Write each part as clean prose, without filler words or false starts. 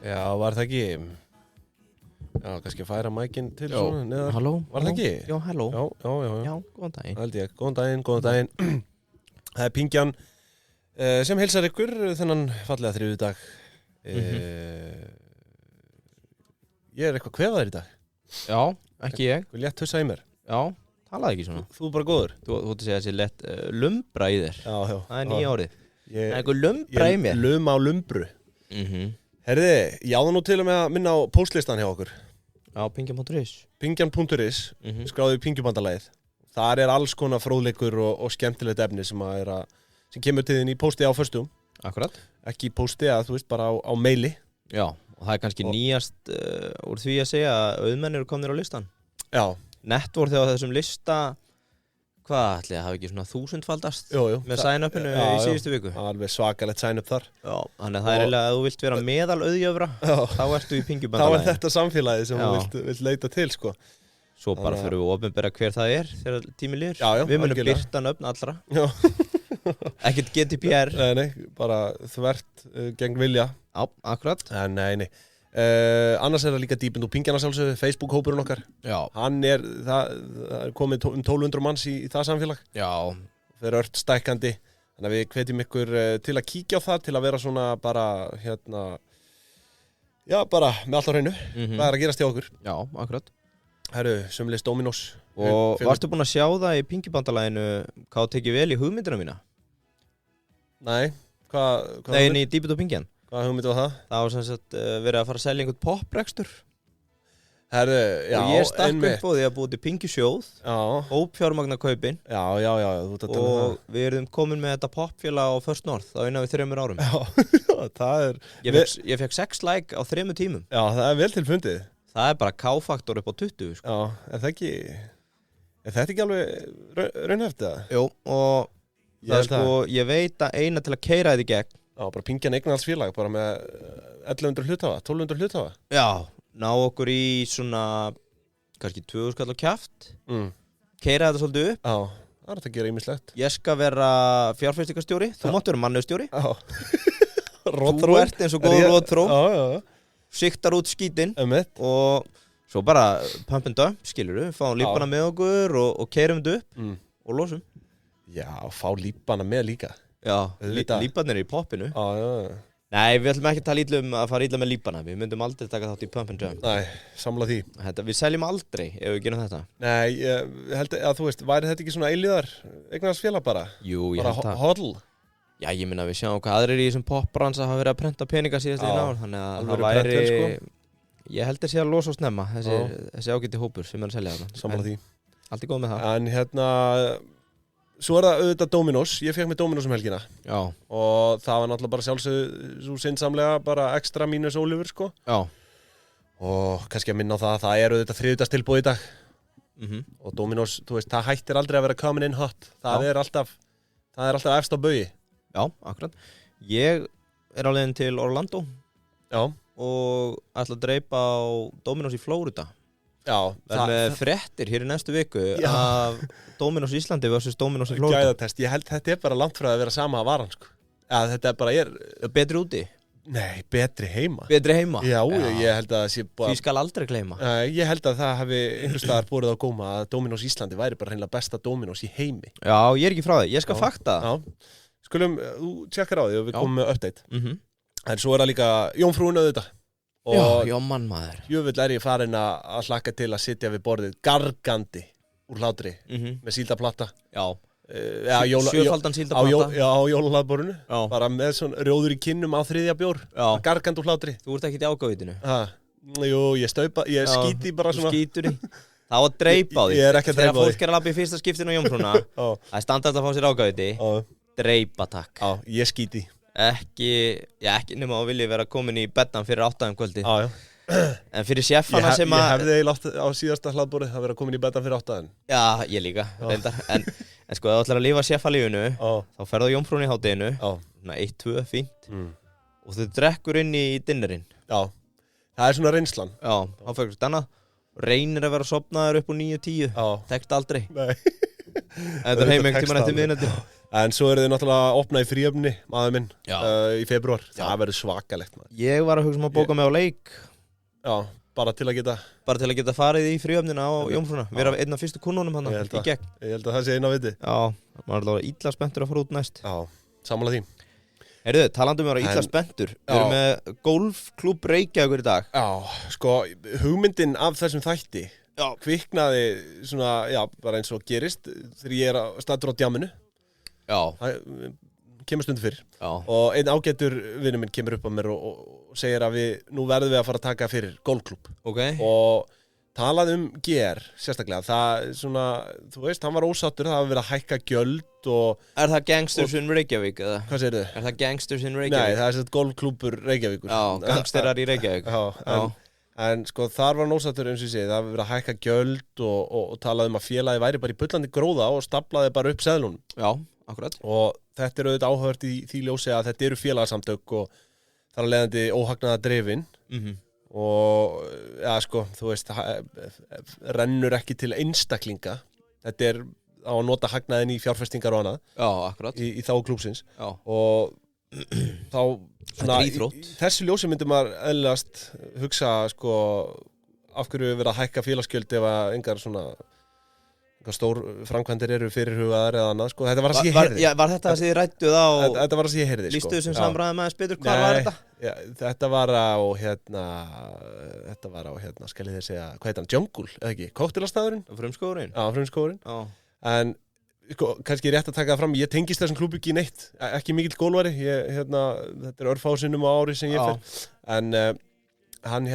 Já, var það ekki? Já, kannski að færa mækinn til svona neðar. Halló. Var það ekki? Já, halló. Já, góðan daginn. held ég. Góðan daginn. Það Pingjan sem heilsar ykkur þennan fallega þriðjudag. Ég eitthvað kvefaður í dag. Já, ekki ég. Þú létt hausa í mér. Já, talaði ekki svona. Þú bara góður. Þú ert að segja þessi lett lumbra í þér. Já. Það nýja árið. Það Ég eitthvað lumbra í mér. lum á lumbru. Herði, ég áða nú til að með að minna á póstlistan hjá okkur. Já, pingjan.is. Pingjan.is, skráðu í Pingjubandalagið. Þar alls konar fróðleikur og skemmtilegt efni sem kemur til þín í pósti á föstum. Akkurat. Ekki í pósti að þú veist bara á maili. Já, og það kannski nýjast úr því að segja að auðmenn eru komnir á listan. Já. Networth á þessum lista, hvað ætli það hafi ekki svona 1000-faldast Jú. með sign-upinu í síðustu viku. Alveg svakalegt sign-up þar. Já, þannig að það eiginlega að þú vilt vera meðal auðjöfra, þá ertu í Þá Pingjubandalagið. þetta samfélagið sem þú vilt leita til, sko. Svo bara fyrir við opinbera hver það þegar tími líður. Já, við munum algjörlega. birta nöfn allra. Já. Ekkert GDPR. Nei, bara þvert gegn vilja. Já, akkurat. Nei. Annars það líka Dýpind og Pingjana sjálfsögðu, Facebook-hópurinn okkar. Já. Hann það komið 1200 manns í það samfélag. Já. Þeir ört stækkandi. Þannig að við hvetjum ykkur til að kíkja á það, til að vera svona bara, bara með allt á hreinu. Hvað að gerast hjá okkur? Já, akkurat. Herru, sömuleiðis Dominos. Og varstu búinn að sjá það í Pingjubandalaginu hvað tekið vel í hugmyndina mína? Nei, hvað Nei, í Dýpind og Pingjan. Hvað hugmynd var það? Það var sem sagt verið að fara að selja einhvern poprekstur. Herru, já, og ég stakk upp á því að búið til Pingjusjóð, hópfjármagna kaupin. Já, þú ert að tala og við erum komin með þetta popfélag á First North á innan við 3 árum. Já, það Ég fekk 6 like á 3 tímum. Já, það vel til fundið. Það bara K-faktor upp á 20, sko. Já, þetta ekki alveg raunhæft eða? Jú, og ég veit að eina til að keyra þetta í gegn. Já, bara Pingjan eignarhaldsfélag, bara með 1100 hluthafa, 1200 hluthafa. Já, ná okkur í svona, kannski 2000 skall á kjaft. Keyra þetta svolítið upp. Já, það þetta að gera ýmislegt. Ég skal vera fjárfestingarstjóri, þú mátt vera mannauðstjóri. Já. Þú ert eins og góður rótþró. Já. Siktar út skítinn. Og svo bara pump and dump, skilurðu, fáum lípana með okkur og keyrum þetta upp og losum. Já, fá lípana með líka. Já, lípanir í poppinu. Já. Nei, við ætlum ekki að tala illa að fara illa með lípana. Við myndum aldrei taka þátt í pump and dump. Nei, samla því. Við seljum aldrei ef við gerum þetta. Nei, ég held að þú veist, væri þetta ekki svona eilíðar eignarhaldsfélag bara? Jú, ég held bara hodl. Já, ég minna við sjáum hvað aðrir í þessum popbransa hafa verið að prenta peninga síðast í ár. Þannig að það væri, ég held að sé að losa og snemma, þessi ágæti hópur sem að selja þarna. Samla því. Allt er góð með það. En svo það auðvitað Dominos, ég fekk með Dominos helgina. Já. Og það var náttúrulega bara svo sinnsamlega bara ekstra mínus ólífur, sko. Já. Og kannski að minna á það auðvitað þriðjudagstilboð í dag. Og Dominos, þú veist, það hættir aldrei að vera coming in hot. Það er alltaf efst á baugi. Já, akkurat. Ég á leiðin til Orlando. Já. Og ætla að dreipa á Dominos í Flórida. Já, það með fréttir hér í næstu viku af Dominos Íslandi versus Dominos í Flórida. Gæðatest, ég held þetta bara langt frá að vera sama að varan, sko. Já, þetta bara betri úti? Nei, betri heima. Betri heima? Já, ég held að það sé bara... Því skal aldrei gleyma. Ég held að það hafi einhvers staðar borið á góma að Dominos Íslandi væri bara hreinlega besta Dominos í heimi. Já, ég ekki frá því. Ég skal fakta það. Já, skulum, þú tjekkar á því og við komum með update. En svo það líka Jómfrúin auðvitað. Já, mann maður. Jöfull ég farin að hlakka til að sitja við borðið gargandi úr hlátri með síldaplata. Já. Sjöfaldan síldaplata. Já, á jólahlaðborinu. Bara með svona rjóður í kinnum á 3. bjór. Gargand úr hlátri. Þú ert ekkert í ágavitinu. Jú, ég skíti bara svona. Þú skítur í. Það var að dreipa á því. Ég ekki að dreipa á því. Þegar fólk að labba í fyrsta skiptinu á Jómfrúna, það standart að fá sér ágaviti. Dreipa takk. Já, ég skíti. Ekki nema að vilja vera komin í beddan fyrir 8 kvöldi. Já. En fyrir sjeffana sem að... Ég hefði látt á síðasta hlaðborið að vera komin í beddan fyrir 8. Já, ég líka, reyndar. En sko, ef þú ætlar að lifa sjeffalífunu, þá ferðu á Jómfrúnni í hádeginu, 1-2, fínt, og þú drekkur inn í dinnerinn. Já, það er svona reynslan. Já, þá ferður stannað, reynir að vera sofnaður upp úr 9-10, tekst aldrei. Nei. Þetta er heim einhvern tímann eftir miðnætti. En svo eru þið náttúrulega að opna í fríöfni, maður minn, Já. Í febrúar. Það verður svakalegt, maður. Ég var að hugsa að bóka mig á leik. Já, bara til að geta farið í fríöfnina á Jómfrúna. Vera einn af fyrstu kunnunum hann í gegn. Ég held að það sé einn á viti. Já, maður er alveg illa spenntur að fara út næst. Já, sammála því. Heyrðu, talandi um að vera illa spenntur. Við erum með golfklúbb Reykjavíkur í dag. Já, sko, hugmyndin af þessum þætti kviknaði svona, bara eins og gerist þegar ég staddur á djamminu. Já. Það kemur stundu fyrr. Já. Og einn ágætur vinur minn kemur upp á mér og segir að nú verðum við að fara að taka fyrir golfklúbb. Ok. Og talaði GR sérstaklega. Það svona, þú veist, hann var ósáttur, það hafi verið að hækka gjöld og... Er það Gangsters in Reykjavík eða? Hvað segirðu? Er það Gangsters in Reykjavík? Nei, það er svona golfklúbbur Reykjavíkur. Já, gangsterar í Reykjavík. En sko þar var nósattur eins og ég segi, það hafi verið að hækka gjöld og talaði um að félagi væri bara í bullandi gróða og staflaði bara upp seðlunum. Já, akkurat. Og þetta er auðvitað áhugavert í því ljósi að þetta eru félagasamtök og þar af leiðandi óhagnaða drifin. Og sko, þú veist, rennur ekki til einstaklinga. Þetta er á að nota hagnaðin í fjárfestingar og annað. Já, akkurat. Í þá klúbsins. Já. Og þá svona, í þessu ljósi myndi maður eðlilegast hugsa sko af hverju verið að hækka félagsgjöld ef að engar stór framkvæmdir eru fyrirhugaðar eða annað sko. Þetta var það sem ég heyrði. Var þetta það sem þið rædduð á? Þetta var það sem ég heyrði sko. Lýstu þessum samræðum aðeins betur, hvað var þetta? Já, þetta var á skal ég þér segja, hvað heit hann, Jungle, eða ekki? Kóktelastæðurinn? Frumskógurinn? Já, Frumskógurinn. Já. En kannski rétt að taka það fram, ég tengist þessum klúbbi ekki neitt, ekki mikill gólvari, þetta er örfásinnum á ári sem ég fer, en hann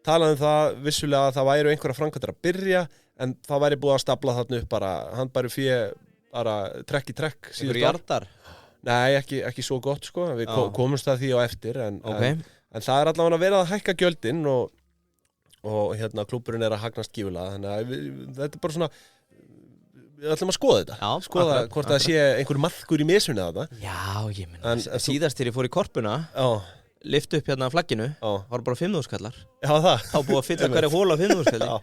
talaði um það vissulega að það væru einhverja framkvæmdir að byrja, en það væri búið að stafla þarna upp bara, hann bæri bara trekk í trekk. Einhverju hjartar? Nei, ekki svo gott sko, við komumst að því á eftir, en það er allavega að vera að hækka gjöldin og klúbburinn er að hagnast gífulega, þannig að þetta er bara svona, við ætlum að skoða þetta, skoða hvort það sé einhver maðkur í mesunni að þetta. Já, ég meina, síðast þegar ég fór í korpuna, lyfti upp flagginu, var bara 5.000 kallar. Já, það. Þá búið að fylla hverja hóla 5.000 kallar. Já,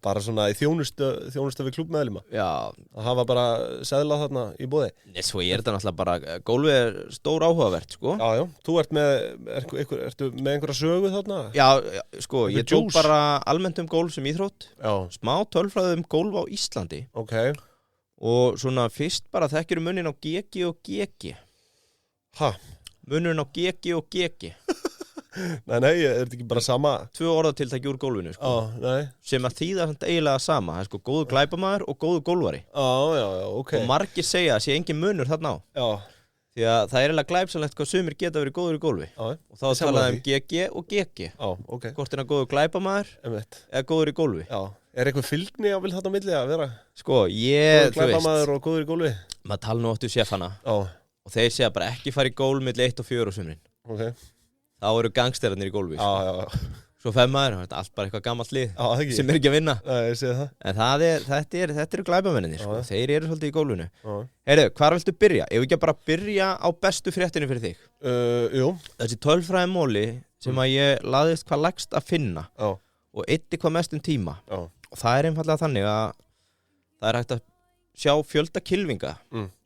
bara svona í þjónustu við klúbbmeðlima. Já. Það hafa bara seðlað þarna í boði. Nei, svo ég þetta náttúrulega bara, gólfið er stór áhugavert, sko. Já, þú ertu með einhverja sögu þarna? Já, sko, ég tók bara almennt gólf sem íþrótt. Já. Smá tölfræði gólf á Íslandi. Ok. Og svona fyrst bara þekkir munin á GG og GG. Ha? Munin á GG og GG. Nei, er þetta ekki bara sama? 2 orðatiltæki úr gólfinu, sko. Nei. Sem að þýða eiginlega sama. Það er sko góður glæpamaður og góður gólfari. Já, ok. Og margir segja að sé engin munur þarna á. Já. Því að það er eiginlega glæpsalegt hvað sumir geta verið góður í gólfi. Já. Og þá talaði GG og GG. Já, ok. Hvort er hann góður glæpamaður eða góður í gólfi. Já. Er eitthvað fylgni á vil þarna milli að vera? Sko, góður glæpamaður og góður í gólfi? Maður tala nú oft sefana. Já. Og þeir segja bara ekki fara í gólf milli 1 og 4 á sumrin. Ok. Þá eru gangsterarnir í gólfi. Já. Svo 5 maður, þetta er allt bara eitthvað gammalt lið sem ekki að vinna. Nei, ég segi það. En þetta eru glæpamennir, sko. Þeir eru svolítið í gólfinu. Heyrðu, hvar viltu byrja? Ef við ekki bara byrja á bestu fréttinu fyrir þig? Jú. Þessi tölfræði móli sem að ég laðist hvað lægst að finna og eyddi hvað mestum tíma. Og það er einfallega þannig að það er hægt að sjá fjölda kylfinga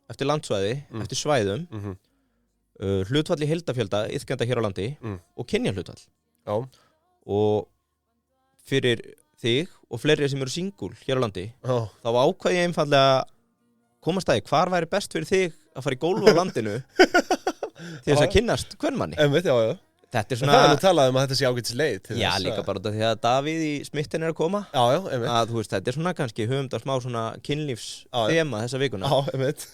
eftir landsvæði, eftir svæðum, hlutfall í heildafjölda iðkenda hér á landi og kynjahlutfall. Já. Og fyrir þig og fleiri sem eru singul hér á landi, þá ákvað ég einfallega komast að því hvar væri best fyrir þig að fara í gólf á landinu til þess að kynnast kvenmanni. Einmitt, já. Þetta er svona... Það er nú talað um að þetta sé ágætis leið til þess. Já, líka bara því að Davíð í Smitten er að koma. Já, einmitt. Að þú veist, þetta er svona kannski höfumdar smá svona kynlífsþema þessa vikuna. Já, einmitt.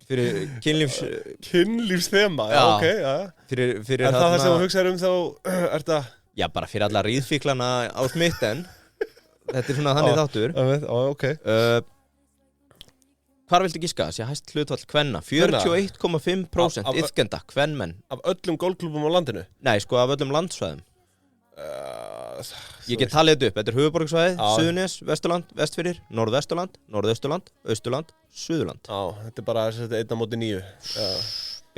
Fyrir kynlífsþema, já, ok, já. Fyrir er það sem þú hugsaður þá, er það... Já, bara fyrir alla ríðfíklana á Smitten. Þetta er svona þannig þáttur. Já, ok. Hvar viltu giska? Það sé hæst hlutfall kvenna. 41,5% iðkenda, kvenmenn. Af öllum golfklúbbum á landinu? Nei, sko af öllum landsvæðum. Ég get talið þetta upp. Þetta er höfuðborgarsvæðið, Suðurnes, Vesturland, Vestfirðir, Norðvesturland, Norðausturland, Austurland, Suðurland. Já, þetta er bara 1/9.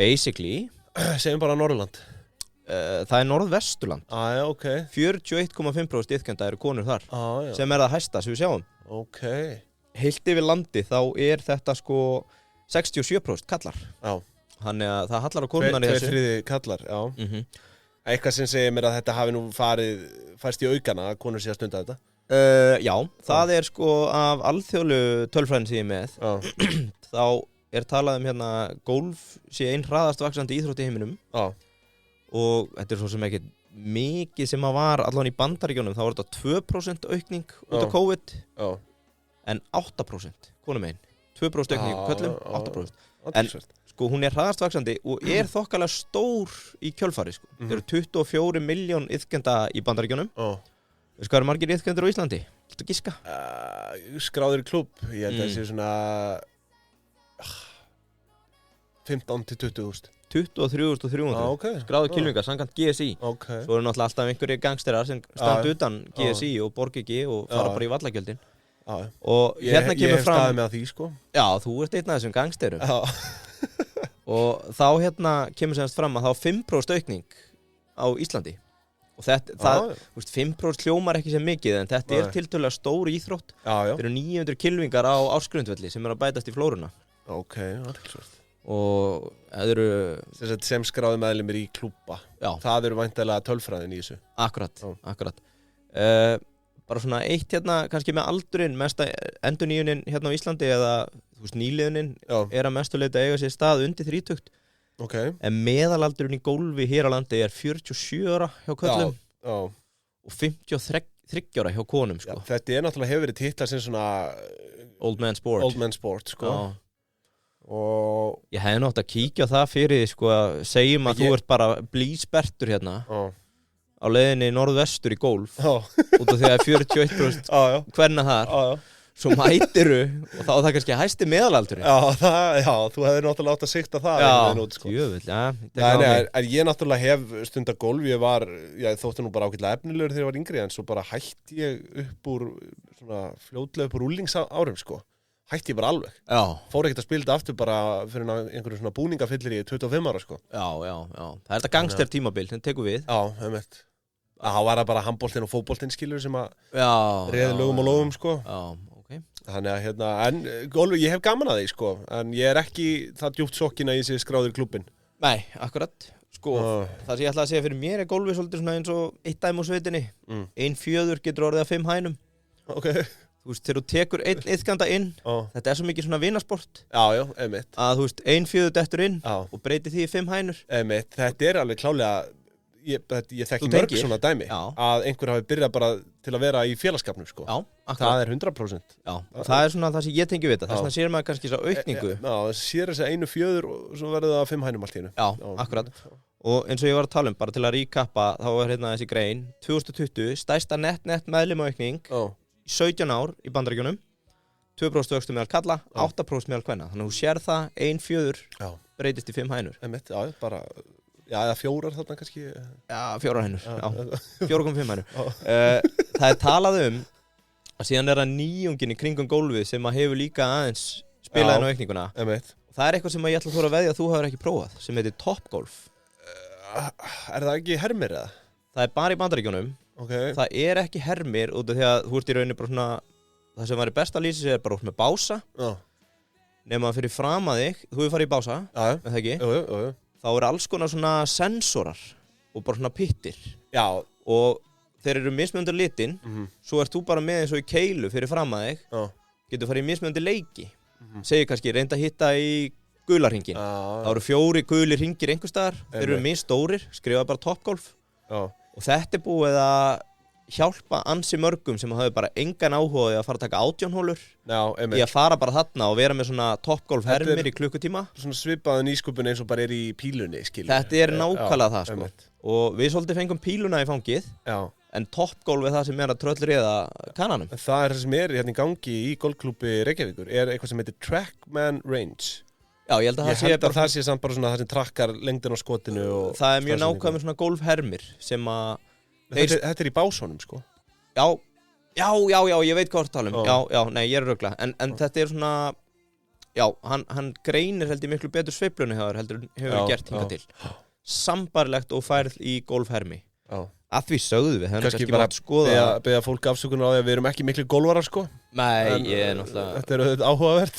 Basically. Segjum bara Norðurland. Það er Norðvesturland. Já, ok. 41,5% iðkenda eru konur þar. Sem er það hæsta sem við sjáum. Ok. Heilt yfir landi þá er þetta sko 67% kallar. Já. Þannig að það hallar á konurnar í þessu. 2/3 kallar, já. Eitthvað sem segir mér að þetta hafi nú færst í aukana að konur sé að stunda þetta. Já, það er sko af alþjóðlegu tölfræðin sem ég er með. Þá talað hérna golf sé einn hraðast vaxandi íþrótt í heiminum. Já. Og þetta svo sem ekki mikið sem að var allan í Bandaríkjunum, þá var þetta 2% aukning út af COVID. Já. En 8% konum einn. 2% aukning í köllum, 8%. En sko hún er hraðast vaxandi og þokkalega stór í kjölfari sko. Það eru 24 miljón iðkenda í Bandaríkjunum. Veistu hvað eru margir iðkendur á Íslandi? Viltu giska? Skráður í klúbb, ég held að það sé svona 15-20.000. 23.300 skráður kylfingar, samkvæmt GSI. Svo eru náttúrulega alltaf einhverjir gangsterar sem standa utan GSI og borga ekki og fara bara í vallagjöldin. Og hérna kemur fram... Ég hef staðið með að því, sko. Já, þú ert einn af þessum gangsterum. Og þá hérna kemur semst fram að þá 5% aukning á Íslandi. Og þetta, 5% hljómar ekki sem mikið, en þetta er tiltölulega stór íþrótt. Þetta eru 900 kylfingar á ársgrundvelli sem að bætast í flóruna. Ok, aðtilsvört. Og það eru sem skráði meðlimir í klúbba. Það eru væntanlega tölfræðin í þessu. Akkurat. Bara svona eitt hérna kannski með aldurinn, mesta endurnýjunin hérna á Íslandi eða nýliðunin er að mestu leyti að eiga sér stað undir 30. En meðalaldurinn í golfi hér á landi er 47 ára hjá körlum og 53 ára hjá konum sko. Þetta er náttúrulega hefur verið titlað sem svona Old man sport sko. Og ég hefði nátt að kíkja á það fyrir sko að segjum að þú ert bara blísbertur hérna á leiðinni norðvestur í golf út af því að 41% hvernig þar svo mætiru og þá er það kannski hæsti meðalaldurinn. Þú hefði náttúrulega átt að sikta það. En ég náttúrulega hef stundar golf, ég þótti nú bara ágætlega efnilegur þegar ég var yngri en svo bara hætti ég upp úr svona fljótlega upp úr úlingsárum sko. Hætti ég bara alveg. Fór ekkert að spila þetta aftur bara fyrir einhverju svona búningafyllir í 25 ára sko. Já. Það er þetta gangster tímabil, þetta tekur við. Það var bara handboltinn og fótboltinn skilur sem að reiði lögum og lofum sko. Þannig að hérna, en golfi, ég hef gaman að því sko, en ég er ekki það djúpt sokkinn að ég sé skráður í klubbinn. Nei, akkurat. Sko, það sem ég ætla að segja fyrir mér er golfi svolítið svona eins og eitt dæmi á sveitinni. 1/4 getur orðið að 5 hænum. Þú veist, þegar þú tekur einn iðkanda inn, þetta er svo mikið svona vinasport. Já, einmitt. Að þú veist, 1/4 dettur inn og breytir því í 5 hænur. Einmitt, þetta er alveg klálega, ég þekki mörg svona dæmi, að einhver hafi byrjað bara til að vera í félagskapnum, sko. Já, það er 100%. Já, það er svona það sem ég tengi við þetta, þess vegna sér maður kannski svo aukningu. Já, sér þess að 1/4 og svo verður það 5 hænum allt í einu. Já, akkurat. Og eins og ég var að tala bara til að recappa, þá var hérna þessi grein, 2020, stærsta net meðlimaaukning. 17 ár í Bandaríkjunum 2% vöxtur meðal kalla, 8% meðal kvenna. Þannig að þú sér það 1/4 breytist í 5 hænur. Bara, eða 4 þarna kannski. Já, 4 hænur, 4,5 hænur. Það er talað að síðan er það nýjungin í kringum gólfið sem að hefur líka aðeins spilað inn á aukninguna. Það er eitthvað sem ég ætla að þóra að veðja að þú hefur ekki prófað, sem heitir Topgolf. Er það ekki hermir eða? Það er bara í Bandaríkjunum. Það er ekki hermir út af því að þú ert í rauninni bara svona það sem væri best að lýsa sér bara út með bása nema fyrir fram að þig þú hefur farið í bása, með það ekki þá eru alls konar svona sensorar og bara svona pittir og þeir eru mismunandi litin svo ert þú bara með eins og í keilu fyrir fram að þig getur farið í mismunandi leiki segir kannski reynda að hitta í gularhringin þá eru 4 gulir hringir einhvers staðar þeir eru misstórir, skrifa bara Topgolf og þetta er búið að hjálpa ansi mörgum sem hafi bara engan áhuga að fara að taka 18 hólur í að fara bara þarna og vera með svona Topgolf hermir í klukkutíma. Svona svipaðu nýsköpun eins og bara er í pílunni, skilur. Þetta er nákvæmlega það, sko. Og við svolítið fengum píluna í fangið, en Topgolf er það sem er að tröllriða kananum. Það er það sem er hérna í gangi í golfklúbbi Reykjavíkur, er eitthvað sem heitir Trackman Range. Já, ég held að það sé samt bara svona það sem trakkar lengdin á skotinu og það er mjög nákvæm með svona golfhermir sem að Þetta er í básónum, sko. Já, ég veit hvað þú tala um. Nei, ég er rugla. En þetta er svona, hann greinir heldur miklu betur sveiflunni heldur hefur gert hingað til. Sambarlegt og færð í golfhermi. Að því sögðu við, það kannski bara að beða fólk afsökunar á því að við erum ekki miklu golvarar, sko. Nei, ég er náttúrulega... Þetta er auðvitað áhugavert.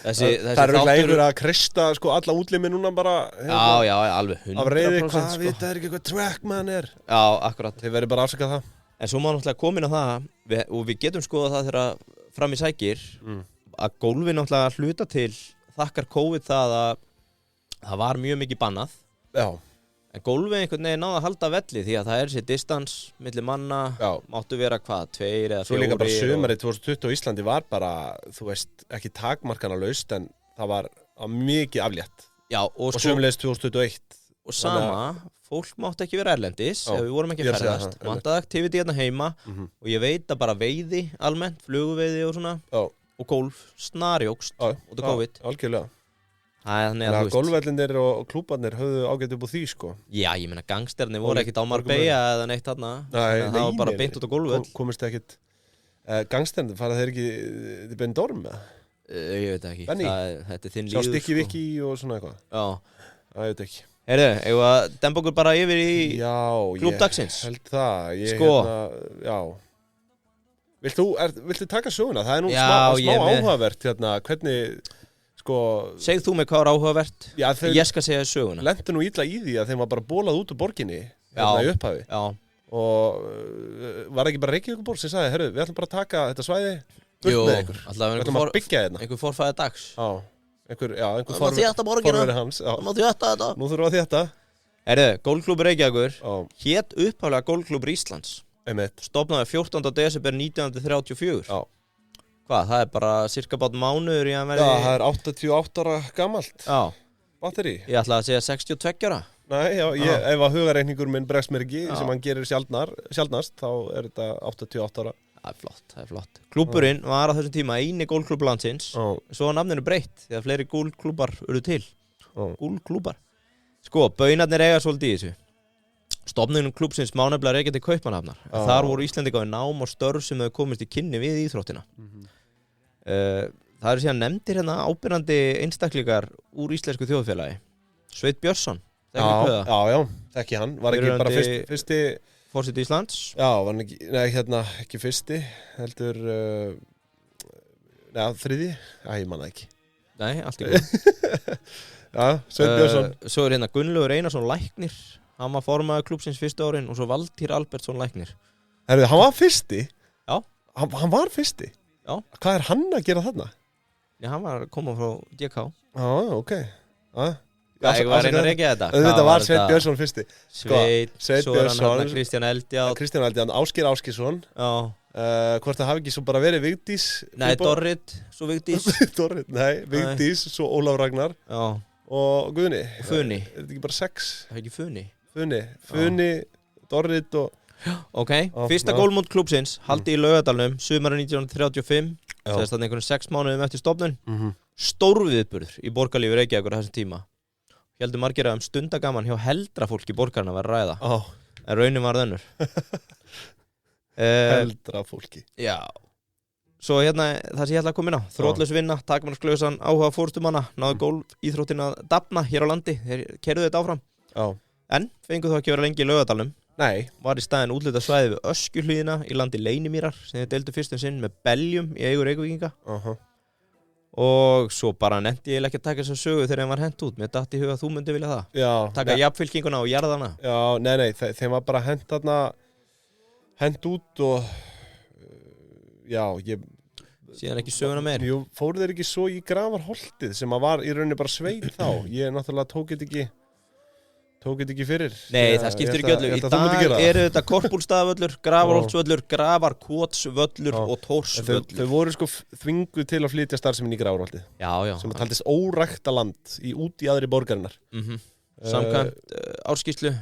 Það er ekki einhver að kreista sko alla útlimi núna bara Já, alveg 100% af reiði, hvað sko. Vita er ekki hvað trackman er. Já, akkurat. Þið verður bara að afsaka það. En svo má náttúrulega komin á það og við getum skoðað það þegar fram í sækir að gólfi náttúrulega hluta til þakkar COVID það að það var mjög mikið bannað. Já. En gólfi einhvern veginn náða að halda velli því að það er sér distans milli manna, máttu vera hvað, 2 eða 4. Svo líka bara sumarið 2020 á Íslandi var bara, þú veist, ekki takmarkana laust en það var mikið aflétt. Já, og sömuleiðis 2021. Og sama, fólk mátti ekki vera erlendis, ef við vorum ekki ferðast, vantaði aktiviti hérna heima og ég veit að bara veiði almennt, fluguveiði og svona og gólf snarjókst út af COVID. Algjörlega. Þannig að golfvellinir og klúbarnir höfðu ágætt upp á því sko. Já, ég meina gangsternir voru ekkert á Marbella eða neitt þarna. Það var bara beint út á golfvöll. Komist ekkert gangsternir, fara þeir ekki til Benidorm eða? Ég veit ekki. Þetta er þinn líður. Sjá Stikki Viki og svona eitthvað. Já. Það veit ekki. Heyrðu, eigum við að demba okkur bara yfir í klúbdagsins? Já, ég held það. Sko. Já. Viltu taka söguna? Það er nú smá áhugavert hérna, hvernig sko, segð þú mig hvað er áhugavert? Já, ég skal segja söguna. Lentu nú illa í því að þeim var bara bólað út úr borginni hérna í upphafi. Já. Og var ekki bara Reykjavíkurborg sem sagði, herru, við ætlum bara að taka þetta svæði burt með ykkur. Við ætlum að byggja hérna. Einhver forfæði dags. Já, einhver forfæði hans. Það má þjóta þetta. Nú þurfum við að þjóta. Herru, Golfklúbbur Reykjavíkur hét upphaflega Golfklúbbur Íslands. Stofnaði 14. desember 1934. Já. Hvað, það er bara cirka bát mánuður í að verði... Já, það er 88 ára gamalt. Já. Batteri. Ég ætla að segja 62 ára. Nei, ef að hugareikningur minn bregst mér ekki, sem hann gerir sjaldnast, þá er þetta 88 ára. Það er flott. Klúbburinn var á þessum tíma eini gólfklúbb landsins, svo var nafninu breytt, því að fleiri gólfklúbbar urðu til. Gólfklúbbar. Sko, baunarnir eiga svolítið í þessu. Stofnunum klúbbsins má nefnilega rekja til Kaupmannahafnar. Þar voru Íslendingar við nám og störf sem hefur komist í kynni við íþróttina. Það eru síðan nefndir hérna ábyrjandi einstaklingar úr íslensku þjóðfélagi. Sveinn Björnsson, Já, þekki hann. Var ekki bara fyrsti forseti Íslands? Já, var hann ekki, ekki fyrsti, heldur þriði? Ég manna ekki. Nei, allt í góð. Já, Sveinn Björnsson. Svo er hérna Gunnlaugur Einarsson læknir. Hann var formaður klúbbsins fyrstu árin og svo Valtýr Albertsson læknir. Herðu, hann var fyrsti? Já. Hann var fyrsti? Já. Hvað er hann að gera þarna? Já, hann var að koma frá DK. Já, ok. Ég var að reyna að reykja þetta. Þetta var Sveinn Björnsson fyrsti. Sveinn Björnsson, Kristján Eldjárn, Ásgeir Ásgeirsson. Já. Hvort það hafi ekki svo bara verið Vigdís? Nei, Dorrit, svo Vigdís. Dorrit, nei, Vigdís, svo Ólaf Ragnar. Já. Og Guðni. Og Funi. Er þetta ekki bara 6? Það er ekki Funi. Funi, Dorrit og... Ok, fyrsta gólmót klúbbsins haldi í Laugardalnum sumarið 1935. Þess að einhvern 6 mánuðum eftir stofnun. Stórviðburður í borgarlífi Reykjavíkur á þessum tíma. Héldu margir að stundagaman hjá heldra fólk í borgarna var ræða. En raunin var önnur. Heldra fólki. Já. Svo hérna, það sem ég ætla að koma inn á, þrótlaus vinna, takmarksglausan áhuga fórstumanna, náðu gólf íþróttina að dafna hér á landi, þeir keyrðu þetta áfram. Já. En fengu þó ekki vera lengi í Laugardalnum. Nei. Var í staðinn útlitað svæði við Öskjuhlíðina í landi Leynimýrar, sem þeir deildu fyrst sinn með beljum í eigu Reykvíkinga. Og svo bara nefndi ég ekki að taka þessa sögu þegar hann var hent út. Mér datt í huga að þú myndi vilja það. Já. Taka jafnfylkinguna og jarðana. Já, nei, þeim var bara hent út og já, síðan ekki söguna meir. Jú, fóru þeir ekki svo í Grafarholtið sem að var í rauninni bara sveit þá. Ég náttúrulega tók þetta ekki fyrir. Nei, það skiptir ekki öllu. Í dag eru þetta Korpúlstaðavöllur, Grafarholtsvöllur, Grafarkotsvöllur og Tórsvöllur. Þau voru sko þvinguð til að flytja starfsemin í Grafarholtið. Já. Sem að taldist órækta land út í aðri borgarinnar. Samkvæmt árskýrslu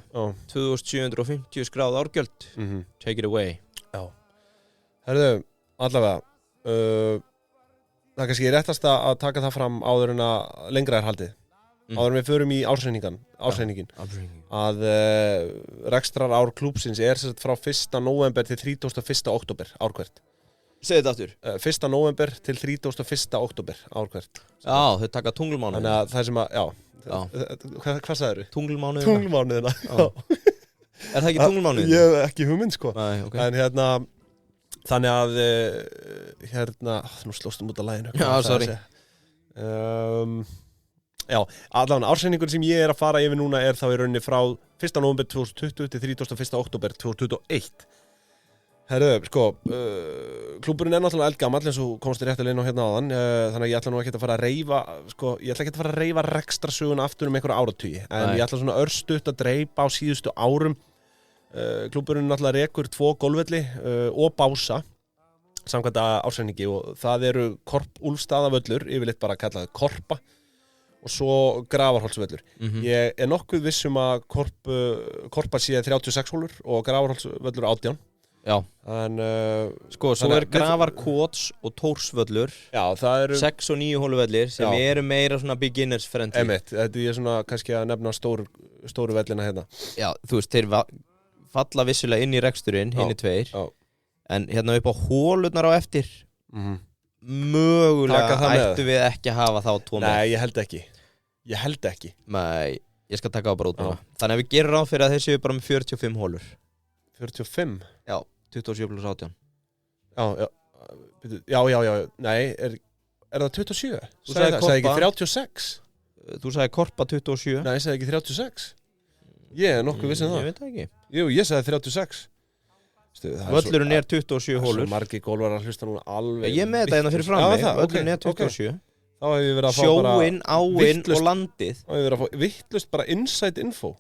2750 skráð árgjöld. Take it away. Já. Herðu, allavega það er kannski réttast að taka það fram áður en að lengra er haldið. Áður en við förum í ársreikningin að rekstrar ár klúbbsins er frá 1. nóvember til 31. október ár hvert. Segðu þetta aftur. 1. nóvember til 31. október ár hvert. Já, þau taka tunglmánuðina. Þannig að það sem að, hvað sagðirðu? Tunglmánuðina. Er það ekki tunglmánuðina? Ég hef ekki hugmynd sko. Nei, okay. En þannig að nú slóstum út af laginu. Já, sorry. Já, allavega ársreiningur sem ég að fara yfir núna þá í rauninni frá 1. nóvember 2020 til 31. október 2021. Herðu, sko, klúbburinn náttúrulega eldgamall eins og komst rétt að leina á hérna áðan, þannig að ég ætla nú ekki að fara að reyfa, sko, ég ætla ekki að fara að reyfa rekstrarsöguna aftur einhverja áratugi, en ég ætla svona örstutt að dreipa á síðustu árum. Klúbburinn náttúrulega rekur 2 golfvelli og bása samkvæmt ársreiningi og það eru Úlfstaðavöllur, yfirleitt bara kallað Korpa og svo Grafarholtsvöllur. Ég nokkuð viss að Korpa sé 36 hólur og Grafarholtsvöllur 18. Já, en, sko, svo Grafarkots og Tórsvöllur. Já, það eru 6 og 9 hóluvellir sem eru meira svona beginners friendly. Einmitt, þetta er svona kannski að nefna stóru vellina hérna. Já, þú veist, þeir falla vissulega inn í reksturinn, hinni 2. En hérna upp á hólurnar á eftir, mögulega ættu við ekki að hafa þá 2 með. Nei, ég held ekki. Nei, ég skal taka á bara út núna. Þannig að við gerum ráð fyrir að þeir séu bara með 45 hólur. 45? Já, 27 plus 18. Já, nei, er það 27? Þú sagði ekki 36? Þú sagði Korpa 27. Nei, ég sagði ekki 36. Ég nokkuð vissin það. Ég veit það ekki. Jú, ég sagði 36. Völlurinn er 27 hólur. Það er svo margir golvar að hlusta núna alveg. Ég með þetta hérna fyrir fram mig. Völlurinn er 27. Þá hefur við verið að fá bara sjóin, áin og landið. Þá hefur við verið að fá vittlust bara inside info.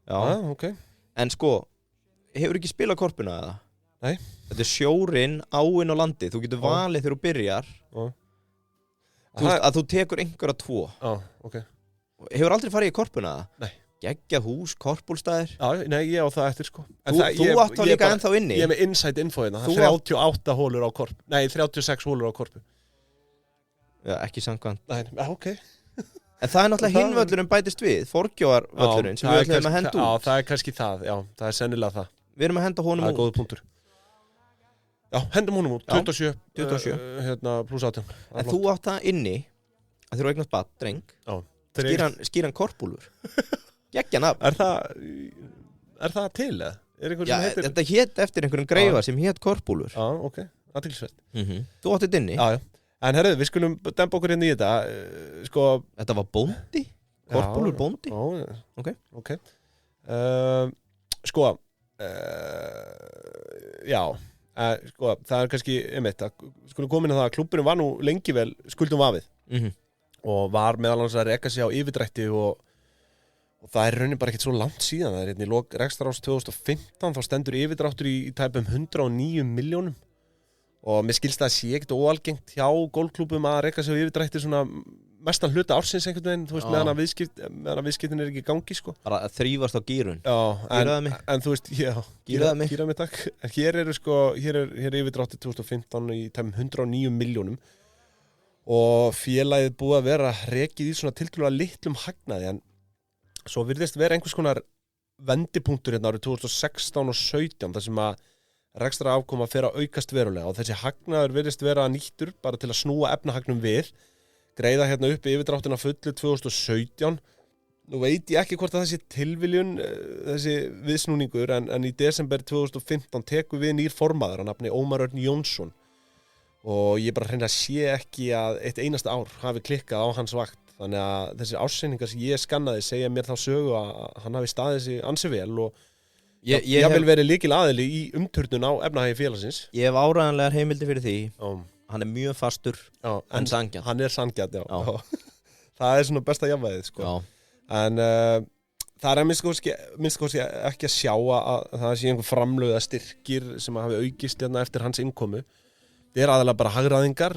Já, ok. En sko, hefur ekki spilað Korpuna eða? Nei. Þetta er sjórin, áin og landið. Þú getur valið þegar þú byrjar. Þú veist að þú tekur einhverja 2. Ok. Hefur aldrei farið í Korpuna eða? Nei. Geggjað hús, Korpúlstaðir. Já, nei, ég á það eftir sko. Þú átt þá líka ennþá inni. Ég er með inside info hérna. Það er 38 hólur á Korpu. Nei, 36 hólur á Korpu. Já, ekki samkvæmt. Nei, ok. En það er náttúrulega hinn völlurinn bætist við, Forgjóarvöllurinn, sem við ætlum að henda út. Já, það er kannski það, já, það er sennilega það. Við erum að henda honum út. Það er góður punktur. Já, hendum honum út, 27. Hérna, plus 18. En þú átt það inni, að þú eignast bad, dreng, skýran Korpúlfur. Geggja nafn. Er það til eða? Já, þetta hét eftir einhverjum greifa sem hét Korpúlfur. Já, ok, athyglisvert. Þú átt þetta inni. Já. En herðu, við skulum dempa okkur inn í þetta, sko... Þetta var bóndi? Korpúlfur bóndi? Já. Ok. Sko, sko, það er kannski, skulum komin að það að klúbburinn var nú lengi vel skuldum vafið og var meðal annars að reka sig á yfirdrætti og það er raunin bara ekkert svo langt síðan. Það er hérna í lok rekstrarárs 2015, þá stendur yfirdráttur í tæpum 109 milljónum og mér skilst það sé ekkert óalgengt hjá golfklúbbum að reka sig á yfirdrætti svona mestan hluta ársins einhvern veginn, þú veist, meðan að viðskiptin er ekki í gangi, sko. Bara að þrífast á gírun. Já, en þú veist, gíraði mig takk. En hér er yfirdráttur 2015 í tæpum 109 milljónum og félagið búið að vera rekið í svona tiltölulega litlum hagnaði, en svo virðist vera einhvers konar vendipunktur hérna árið 2016 og 17 þar sem að rekstra afkoma fer að aukast verulega og þessi hagnaður virðist vera nýttur bara til að snúa efnahagnum við, greiða hérna upp yfirdráttina fullu 2017. Nú veit ég ekki hvort að þessi tilviljun, þessi viðsnúningur, en í desember 2015 tekur við nýr formaður að nafni Ómar Örn Jónsson og ég bara hreinlega sé ekki að eitt einasta ár hafi klikkað á hans vakt. Þannig að þessi ársreiningar sem ég skannaði segja mér þá sögu að hann hafi staðið sig ansi vel og ég vil verið lykil aðili í umturnun á efnahagi félagsins. Ég hef áræðanlegar heimildi fyrir því. Hann er mjög fastur en sanngjarn. Hann er sanngjarn, já. Það er svona besta jafnvægið, sko. En það er minnst kannski ekki að sjá að það sé einhver framlögða styrkir sem hafi aukist hérna eftir hans innkomu. Það er aðalega bara hagræðingar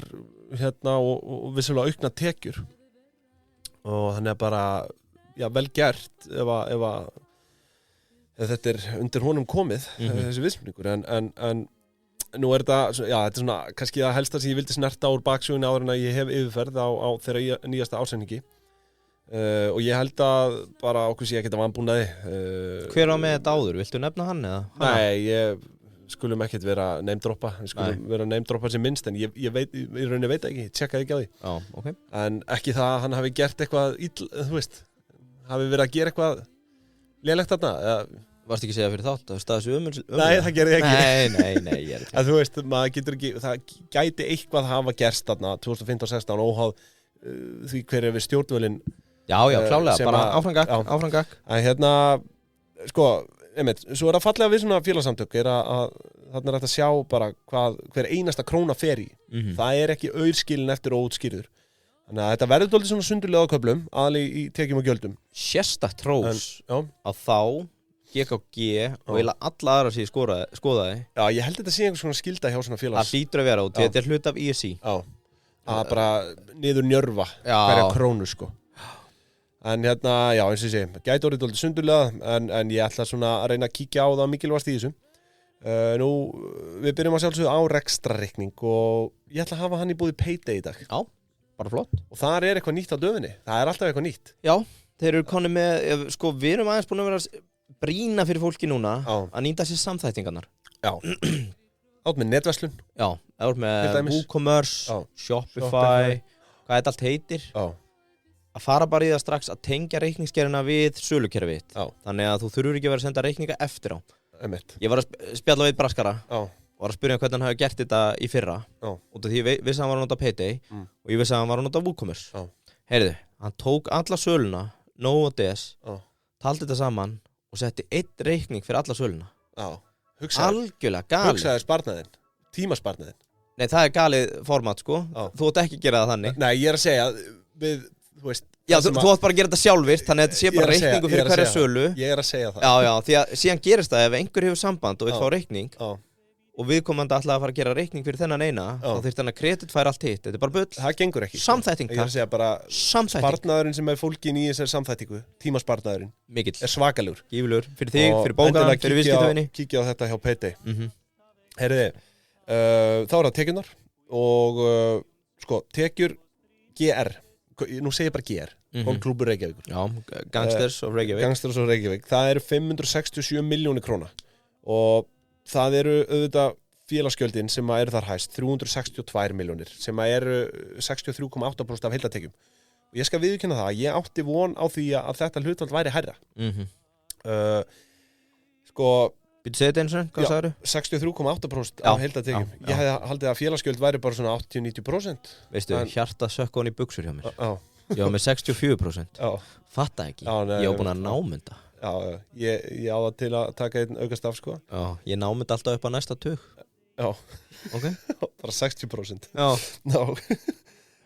hérna og vissulega aukna tekjur. Og þannig að bara, já, vel gert ef þetta er undir honum komið, þessi viðsmningur, en nú er þetta, já, þetta er svona kannski það helsta sem ég vildi snerta úr baksögunni áður en að ég hef yfirferð á þeirra nýjasta ársreiningi og ég held að bara okkur sé ekki þetta vanbúnaði. Hver á með þetta áður? Viltu nefna hann eða? Nei, skulum ekkert vera neymdroppa, við skulum vera neymdroppa sem minnst, en ég rauninni veit ekki, ég tjekkaði ekki á því. Já, ok. En ekki það að hann hafi gert eitthvað þú veist, hafi verið að gera eitthvað lélegt þarna, eða... Varstu ekki að segja fyrir þátt, það staði þessu Nei, það gerði ég ekki. Nei, ég er ekki. En þú veist, maður getur ekki, það gæti eitthvað hafa gerst þarna 2015-16 óháð því hver við stjórnvölin Já, klálega, bara áframgak En sko, einmitt, svo það fallega við svona félagsamtök að þarna hægt að sjá bara hver einasta króna fer í það ekki aurskilin eftir og útskýrður þannig að þetta verður dálítið svona sundurlega á köflum aðalega í tekjum og gjöldum Sérstakt hrós að þá GKG og eiginlega alla aðra sem ég skoðaði Já, ég held þetta sé einhvers svona skilda hjá svona félags Það hlýtur að vera og þetta hlut af ISI að bara niður njörfa hverja krónu sko En já, eins og ég segi, gæti orðið dálítið sundurlega en ég ætla svona að reyna að kíkja á það mikilvægast í þessu Nú, við byrjum að sjálfsögðu á rekstrarreikning og ég ætla að hafa hann í búið Payday í dag Já, bara flott Og þar eitthvað nýtt á döfinni, það alltaf eitthvað nýtt Já, þeir eru konni með, sko, við erum aðeins búin að vera að brýna fyrir fólki núna að nýta sér samþættingarnar Já, átt með netverslun Já, átt með WooCommerce, Shopify, hvað þetta allt heitir að fara bara í það strax að tengja reikningsgerðina við sölukerfið þannig að þú þurfur ekki að vera að senda reikninga eftir á Ég var að spjalla við Braskara og var að spyrja hvernig hann hafi gert þetta í fyrra út af því ég vissi að hann var að nota Payday og ég vissi að hann var að nota WooCommerce Heyrðu, hann tók alla söluna Nóg og DS taldi þetta saman og setti einn reikning fyrir alla söluna Algjörlega galið Hugsaði sparnaðinn, tímasparnaðinn Nei, það galið format sko Þú átt ekki að gera það þannig Nei, ég að segja við Þú veist, Já, þú átt bara að gera þetta sjálfvirt þannig að þetta sé bara reikningu fyrir hverja sölu Ég að segja það Já, því að síðan gerist það ef einhver hefur samband og vil fá reikning og viðkomandi ætlaði að fara að gera reikning fyrir þennan eina þá þurfti hann að kreditfæra allt hitt Þetta bara bull Það gengur ekki Samþætting Ég að segja bara Sparnaðurinn sem fólkin í þessari samþættingu Tímasparnaðurinn Mikill svakalegur Gífurlegur Fyrir þig, fyrir bókan, fyrir viðskiptavinni Kíkja á þetta hjá Payday Herriði, þá það tekjurnar og sko, tekjur GR Nú segir ég bara GR Klúbbur Reykjavíkur Já, Gangsters of Reykjavík Það eru 567 milljónir króna og það eru auðvitað félagsgjöldin sem eru þar hæst 362 milljónir sem eru 63,8% af heildartekjum og ég skal viðurkenna það að ég átti von á því að þetta hlutfall væri hærra Sko Býttu segið þetta eins og, hvað sagðirðu? 63,8% af heildartekjum Ég hefði haldið að félagsgjöld væri bara svona 80-90% Veistu, hjarta sökk hon í buxur hjá mér Ég var með 64% Fatta ekki, ég var búin að námynda Já, ég á það til að taka einn aukast af sko Já, ég námynda alltaf upp á næsta tug Já Ok Bara 60% Já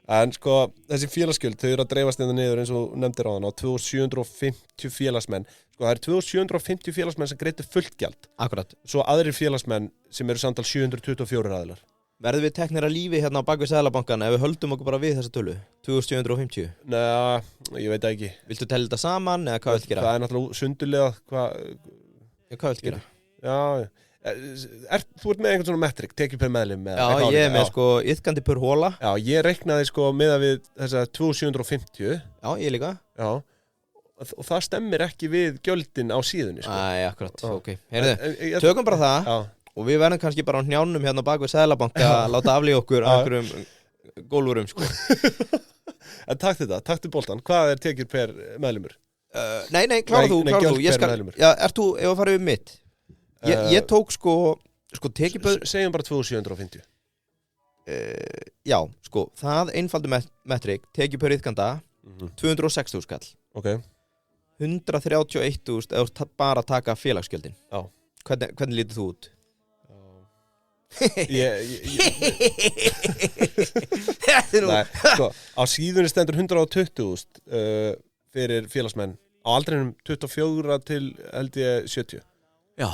En sko, þessi félagsgjöld, þau eru að dreifast niður eins og nefndir á þann á 2750 félagsmenn Sko, það eru 2750 félagsmenn sem greiddu fullt gjald Akkurat Svo aðrir félagsmenn sem eru samtal 724 aðilar Verðum við teknir að lífi hérna á bakvið Seðlabankann ef við höldum okkur bara við þessa tölu? 2750? Nei, ég veit ekki Viltu tella þetta saman eða hvað viltu gera? Það er náttúrulega sundurlega Hvað viltu gera? Já, þú ert með einhvern svona metrik, tekið per meðlim Já, ég er með sko iðkandi per hóla Já, ég reiknaði sko með að við þessa 2750 Já, ég líka Já, og það stemmir ekki við gjöldin á síðunni sko. Æ, akkurat, ok Heyrðu, tökum bara það Já Og við verðum kannski bara á hnjánum hérna bak við Seðlabanka að láta aflíða okkur á einhverjum gólfurum sko. En taktu boltan, hvað er tekjur per meðlumur? Nei, klára þú Ég skal, já, ert þú, ef að fara yfir mitt Ég tók sko tekjur per Segjum bara 2750 Já, sko, það einfaldur metrik tekjur per iðkanda 260.000 skall Ok 131.000 ef bara taka félagsgjöldin Já Hvernig lítið þú út? Nei, sko, á síðunni stendur 120.000 fyrir félagsmenn á aldrinum 24 til held ég 70 Já,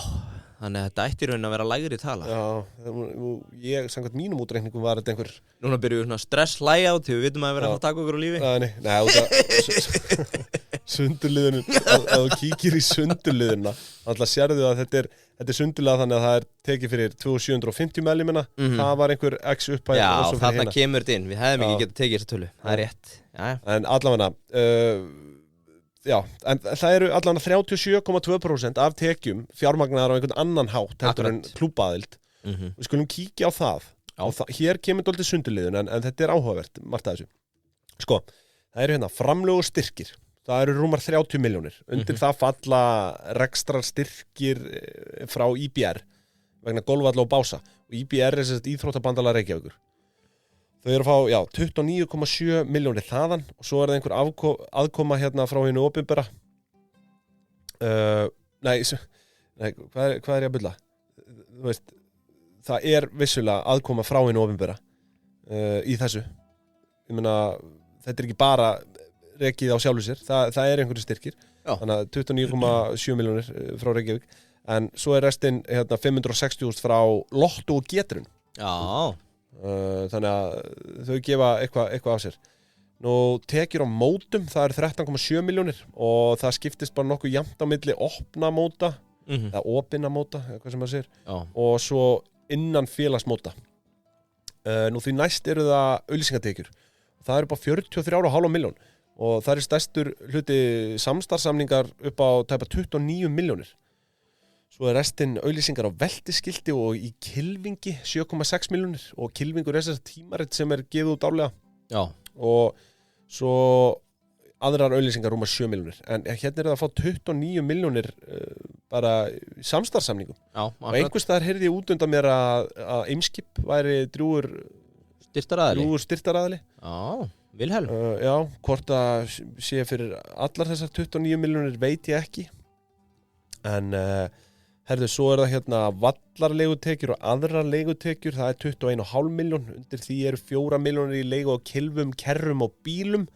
þannig að þetta ætti raun að vera lægri tala Já, ég samkvæmt mínum útreikningum var þetta einhver Núna byrjuðu svona stress hlæja út því við vitum að vera að taka okkur á lífi Nei, út af sundurliðunum að þú kíkir í sundurliðuna alltaf sérðu að þetta er sundurlega þannig að það er tekið fyrir 2750 meðlimina það var einhver x upphæð Já, þarna kemur þetta inn, við hefðum ekki getað tekið þessa tölu það er rétt En allavega Já, en það eru allavega 37,2% af tekjum fjármagnaðar á einhvern annan hátt heldur en klúbbaðild Við skulum kíkja á það og hér kemur dálítið sundurliðun en þetta er áhugavert margt af þessu Sko, það eru hérna framlög og styrkir Það eru rúmar 30 milljónir. Undir það falla rekstrarstyrkir frá IBR vegna golfvalla og bása. Og IBR er þess að Íþróttabandalag Reykjavíkur. Þau eru að fá, 29,7 milljónir þaðan og svo það einhver aðkoma hérna frá hinu opinbera. Nei, hvað ég að bulla? Þú veist, það vissulega aðkoma frá hinu opinbera í þessu. Ég meina, þetta ekki bara rekið á sjálfu sér, það einhverju styrkir. Já. Þannig að 29,7 milljónir frá Reykjavík, en svo restin hérna 560.000 frá Lotto og Getrun. Já. Þannig að þau gefa eitthvað af sér. Nú tekjur á mótum, það 13,7 milljónir og það skiptist bara nokkuð jafnt á milli opna móta, eða opinna móta, hvað sem maður segir, og svo innan félagsmóta. Nú því næst eru það auglýsingatekjur. Það upp á 43,5 milljón og það stærstur hluti samstarfssamningar upp á tæpa 29 milljónir. Svo restin auglýsingar á veltiskilti og í kylfingi 7,6 milljónir og kylfingur þess tímarit sem gefið út árlega. Já. Og svo aðrar auglýsingar rúma 7 milljónir. En hérna það að fá 29 milljónir bara samstarfssamningum. Já. Og einhvers staðar heyrði ég út undan mér að Eimskip væri drjúgur styrktaraðili. Já, Vilhelm. Já, hvort að sé fyrir allar þessar 29 milljónir veit ég ekki. En svo það hérna vallarleigutekjur og aðrar leigutekjur, það 21,5 milljón. Undir því eru 4 milljónir í leigu á kylfum, kerrum og bílum.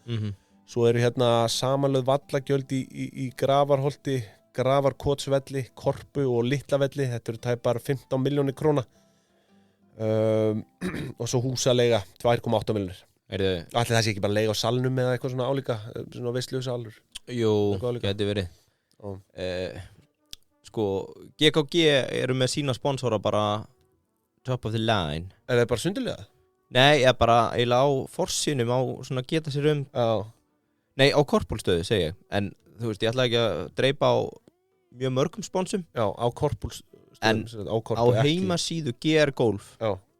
Svo eru hérna samanlögð vallagjöld í Grafarholti, Grafarkotsvelli, Korpu og Litlavelli. Þetta eru tæpar 15 milljónir króna. Og svo húsaleiga 2,8 milljónir. Ætli það sé ekki bara leiga á salnum eða eitthvað svona álíka, svona veistljósalur? Jú, geti verið. Sko, GKG eru með sína sponsora bara top of the line. Það bara sundilega? Nei, ég bara eiginlega á forsínum á svona geta sér Nei, á Korpúlstöðu segi ég. En þú veist, ég ætla ekki að dreipa á mjög mörgum sponsum. Já, á Korpúlstöðu. En á heimasíðu GR Golf,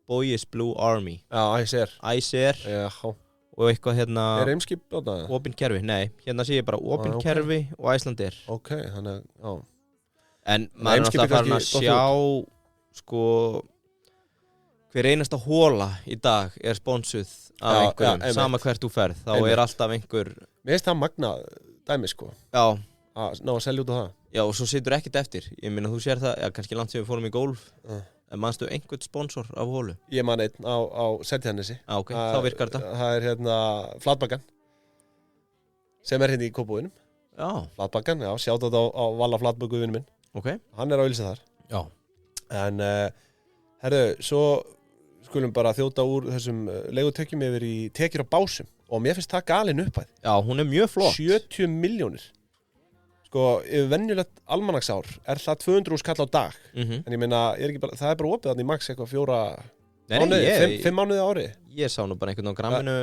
Boys Blue Army. Já, Æsir. Já. Og eitthvað hérna... Eimskip á það? Opin kerfi, nei. Hérna sé ég bara opin kerfi og Æslandir. Ok, þannig, já. En maður alltaf farin að sjá, sko, hver einasta hóla í dag sponsuð af einhverjum, sama hvert þú ferð. Þá alltaf einhver... Mér finnst það magna dæmi, sko. Já. Að ná að selja út á það. Já, og svo situr ekkert eftir. Ég meina, þú sér það, kannski langt sem við fórum í golf. En manstu einhvern sponsor af hólu? Ég man einn á Seltjarnesi. Ok, þá virkar þetta. Það hérna Flatbakan, sem hérna í Kópavoginum. Já. Flatbakan, já, sjátt á Valla Flatbökuvinnu minn. Ok. Hann á auglýsa þar. Já. En, svo skulum bara þjóta úr þessum leigutekjum yfir í tekjur á básum. Og mér finnst það galin upphæð. Já, hún mjög flott. 70 milljónir. Sko, yfir venjulegt almanaksár það 200 skall á dag. En ég meina, það bara opið þannig max eitthvað 4 mánuði, 5 mánuði á ári. Ég sá nú bara einhvern á gramminu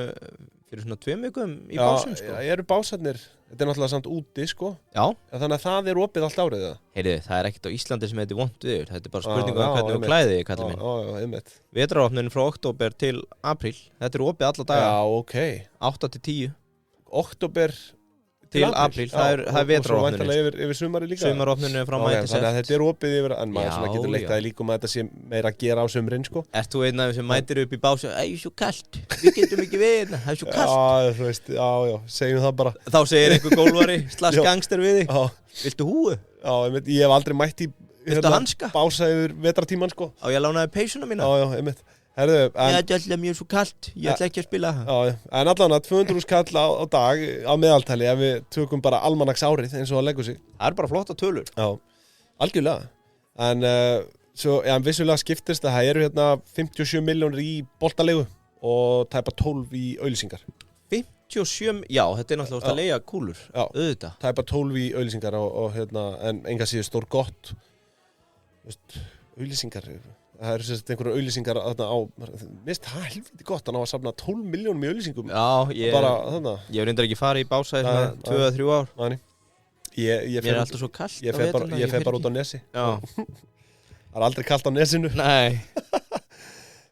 fyrir svona 2 vikum í básum, sko. Já, eru básarnir, þetta náttúrulega samt úti, sko. Já. Þannig að það opið allt árið, það. Heyrðu, það ekkert á Íslandi sem heitir vont viður. Þetta bara spurning hvernig þú klæði, kallið minn. Já, einmitt. Vetraropnunin frá október til apríl. Þetta opið alla daga. Já, ok. 8 til 10. Október til apríl, það vetraropnunin. Og svo væntanlega yfir sumari líka. Sumaropnunin frá maí til sept. Þannig að þetta opið yfir, en maður svona getur leikt að líka að þetta sé meira að gera á sumrin, sko. Ert þú einn af þeim sem mætir upp í básu, svo kalt, við getum ekki við, það svo kalt. Já, þú veist, já, segjum það bara. Þá segir einhver gólvari, gangster við þig. Viltu húu? Já, ég hef aldrei mætt í bása yfir vetratíman, sko. Á ég lánaði peysuna mína. Já, einmitt. Herðu, ég ætla mjög svo kalt, ég ætla ekki að spila það. Já, en allavega 200 skall á dag á meðaltali ef við tökum bara almanaks árið eins og að leggur sig. Það bara flotta tölur. Já, algjörlega. En vissulega skiptist að það eru hérna 57 milljónir í boltalegu og tæpa 12 í auglýsingar. 57, já, þetta náttúrulega að leigja kúlur. Já, auðvitað. Tæpa 12 í auglýsingar og hérna, en enga síður stór gott. Auglýsingar... Það sérst einhverjum auglýsingar á... Mist það helviti gott að ná að safna 12 milljónum í auglýsingum. Já, ég reyndar ekki farið í bása í svona 2-3 ár. Næ. Mér alltaf svo kalt ég fer bara út á nesi. Já. Það aldrei kalt á nesinu. Nei.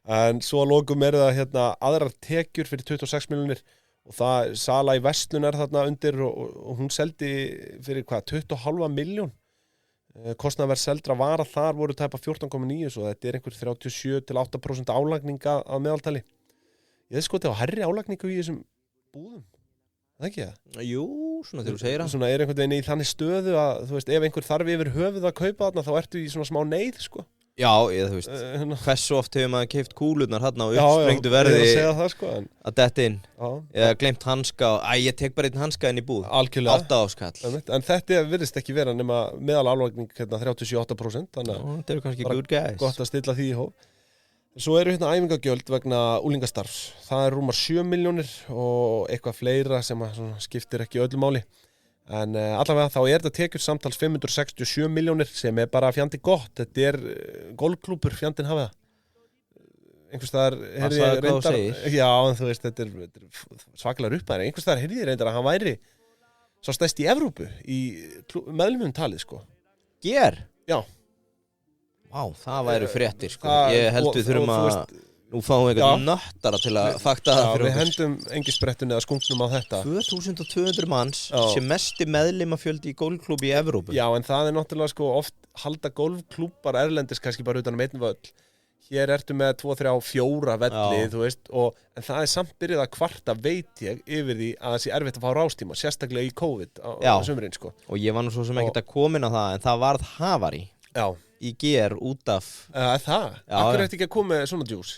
En svo að lokum það hérna aðrar tekjur fyrir 26 milljónir og það sala í verslun þarna undir og hún seldi fyrir 20,5 milljón. Kostnaðarverð seldra vara þar voru tæpa 14,9 svo þetta einhver 37-8% álagninga að meðaltali Ég sko þetta á hærri álagningu í þessum búðum. Það ekki það? Jú, svona þegar þú segir það. Svona einhvern veginn í þannig stöðu að, þú veist, ef einhver þarf yfir höfuð að kaupa þarna, þá ertu í svona smá neyð, sko. Já, þú veist, hversu oft hefur maður keypt kúlurnar hérna á uppsprengdu verði það, sko, að detta inn. Eða gleymt hanska og, ég tek bara einn hanska inn í búð. Algjörlega. 8 áskall. En þetta virðist ekki vera nema meðal álagning hérna 37%, þannig að þetta eru kannski good guys. Gott að stilla því í hóf. Svo eru hérna æfingagjöld vegna úlingastarfs. Það rúmar 7 milljónir og eitthvað fleira sem skiptir ekki öllu máli. En allavega þá þetta tekjur samtals 567 milljónir sem bara fjandi gott. Þetta golfklúbur, fjandinn hafa það. Einhvers staðar heyrði ég reyndar. Já, en þú veist, þetta svakalega uppæðir. Einhvers staðar heyrði ég reyndar að hann væri svo stærst í Evrópu í meðlumum talið, sko. Ger? Já. Vá, það væri fréttir, sko. Ég held við þurfum að nú fáum við eitthvað nöttara til að fakta það fyrir okkur. Við hendum engisbrettunni eða skunknum á þetta. 2200 manns sem mesti meðlimafjöldi í golfklúbi í Evrópu. Já, en það náttúrulega sko oft halda golfklúbar erlendis kannski bara utan einn völl. Hér ertu með 2, 3, 4 velli, þú veist, en það samt byrjað að kvarta, veit ég, yfir því að það sé erfitt að fá rástíma, sérstaklega í COVID á sumrin, sko. Og ég var nú svo sem ekkert að komin á það, en það varð havari í GR út af... Það? Akkur eftir ekki að koma með svona djús?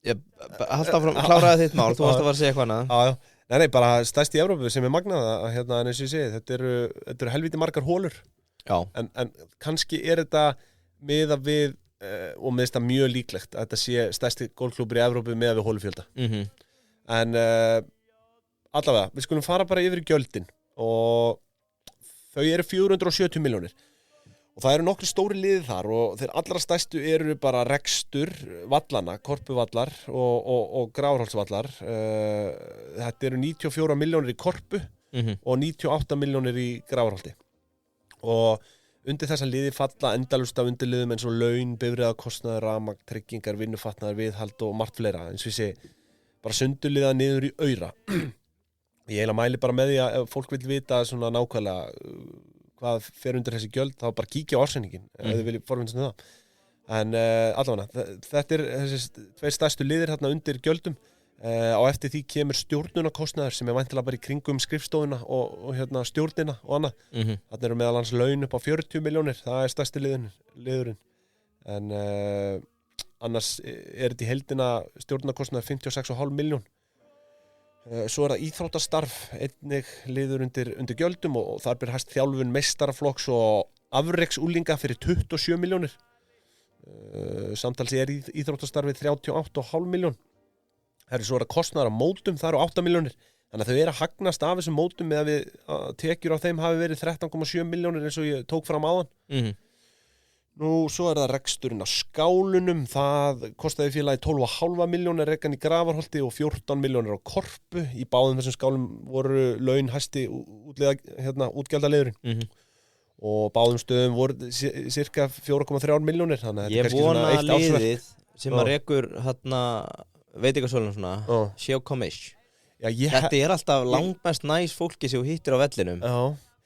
Haldt áfram, kláraði þitt mál, þú varst að fara að segja eitthvað annað. Já. Nei, bara stærst í Evrópu sem magnað að hérna, eins og ég segi, þetta eru helviti margar hólur. Já. En kannski þetta miða við, og miðst það mjög líklegt, að þetta sé stærsti golfklúbur í Evrópu miða við hólufjölda. En allavega, við skulum fara bara yfir í gjöldin og þau eru 470 milljónir. Og það eru nokkru stóri liðið þar og þeir allra stærstu eru bara rekstur vallana, korpuvallar og Grafarholtsvallar. Þetta eru 94 milljónir í korpu og 98 milljónir í Grafarholti. Og undir þessa liði falla endalaust af undirliðum eins og laun, bifreiðakostnaður, rafmagn, tryggingar, vinnufatnaður, viðhald og margt fleira. Eins og ég segi, bara sundurliða niður í aura. Ég eiginlega mæli bara með því að ef fólk vil vita svona nákvæmlega hvað fer undir þessi gjöld, þá bara kíkja á ársreikninginn ef þið viljið forvinna um það. En allavega, þetta þessi 2 stærstu liðir hérna undir gjöldum. Á eftir því kemur stjórnunarkostnaður sem væntanlega bara í kringum skrifstofuna og hérna stjórnina og annað. Þarna eru meðal hans laun upp á 40 milljónir, það stærsti liðurinn. En annars þetta í heildina stjórnunarkostnaður 56,5 milljón. Svo það íþróttastarf, einnig liður undir gjöldum og þar ber hæst þjálfun meistaraflokks og afreksúlinga fyrir 27 milljónir. Samtals íþróttastarfið 38,5 milljón. Það svo það kostnaðar á mótum, það eru 8 milljónir. Þannig að þau eru að hagnast af þessum mótum með að tekjur á þeim hafi verið 13,7 milljónir eins og ég tók fram áðan. Nú, svo það reksturinn á skálunum, það kostaði félagi 12,5 milljónir rekan í Grafarholti og 14 milljónir á korpu. Í báðum þessum skálum voru laun hæsti útgjaldaliðurinn. Og báðum stöðum voru cirka 4,3 milljónir. Ég vona að liðið sem að rekur veitingasölunum svona, sjá komish. Þetta alltaf langmest næs fólki sem þú hittir á vellinum.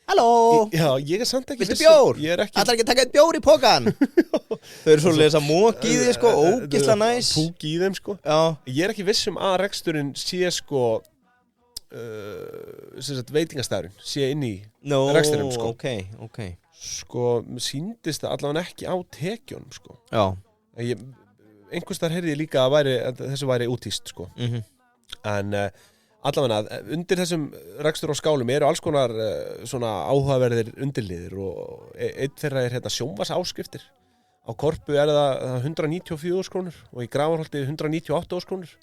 Halló! Já, ég samt ekki viss. Viltu bjór? Ætlar ekki að taka eitt bjór í pokan? Þau eru svolítið að mók í því, sko, ógisla næs. Púk í þeim, sko. Já. Ég ekki viss að reksturinn sé, sko, veitingastæðurinn sé inn í reksturinn, sko. Ok. Sko, sýndist það allavega ekki á tekjunum, sko. Já. Einhvers þar heyrði ég líka að þessu væri útýst, sko. En allavega, undir þessum rekstur og skálum eru alls konar svona áhugaverðir undirliðir og einn þeirra hérna sjónvarpsáskriftir. Á korpu það 194 krónur og í Grafarholti 198 krónur.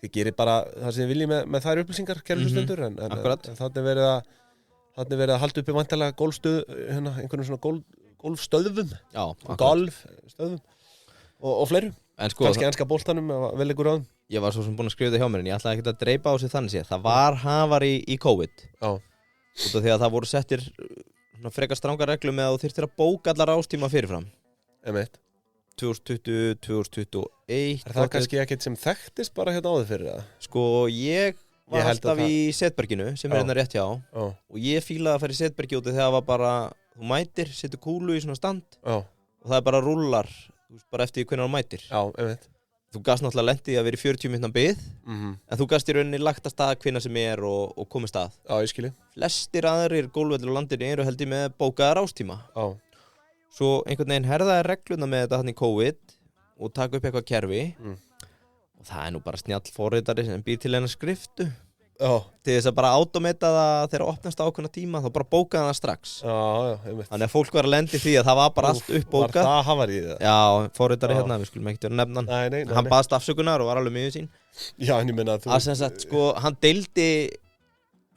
Þið gerir bara það sem þið viljið með þær upplýsingar, kæru hlustendur, en þarna er verið að halda uppi væntanlega golfstöð, einhvern svona golfstöðvum, golfstöðvum og fleiru. Kannski enska boltanum, vel ykkur á þeim. Ég var svo sem búinn að skrifa það hjá mér en ég ætlaði ekki að dreipa á sig þannig séð. Það var havari í COVID. Út af því að það voru settir frekar strangar reglur með að þú þyrftir að bóka allar ástíma fyrirfram. 2020, 2021. Það kannski ekkert sem þekktist bara hérna áður fyrir það? Sko, ég var alltaf í Setberginu sem hérna rétt hjá og ég fílaði að fara í Setbergi út af því að það var bara, þú mætir, setur kúlu í svona stand og það bara rúllar bara eftir hvernig þú mætir. þú gast náttúrulega lendið að vera í 40 mínútna bið en þú gast í rauninni lagt að stað hvenær sem og komið stað. Já, ég skilji. Flestir aðrir gólfvellir á landinu eru held ég með bókaðar ástíma. Já. Svo einhvern veginn herðaði regluna með þetta hann í COVID og taka upp eitthvað kerfi og það nú bara snjall forritari sem býr til hennar skriftu. Já. Til þess að bara automata það þegar opnast ákveðna tíma þá bara bókaði það strax. Já, einmitt. Þannig að fólk var að lendi því að það var bara allt uppbókað. Var það hafar í það? Já, forritari hérna, við skulum ekkert vera nefnan. Nei. Hann baðst afsökunar og var alveg miður sín. Já, en ég meina að þú... Að sem sagt, sko, hann deildi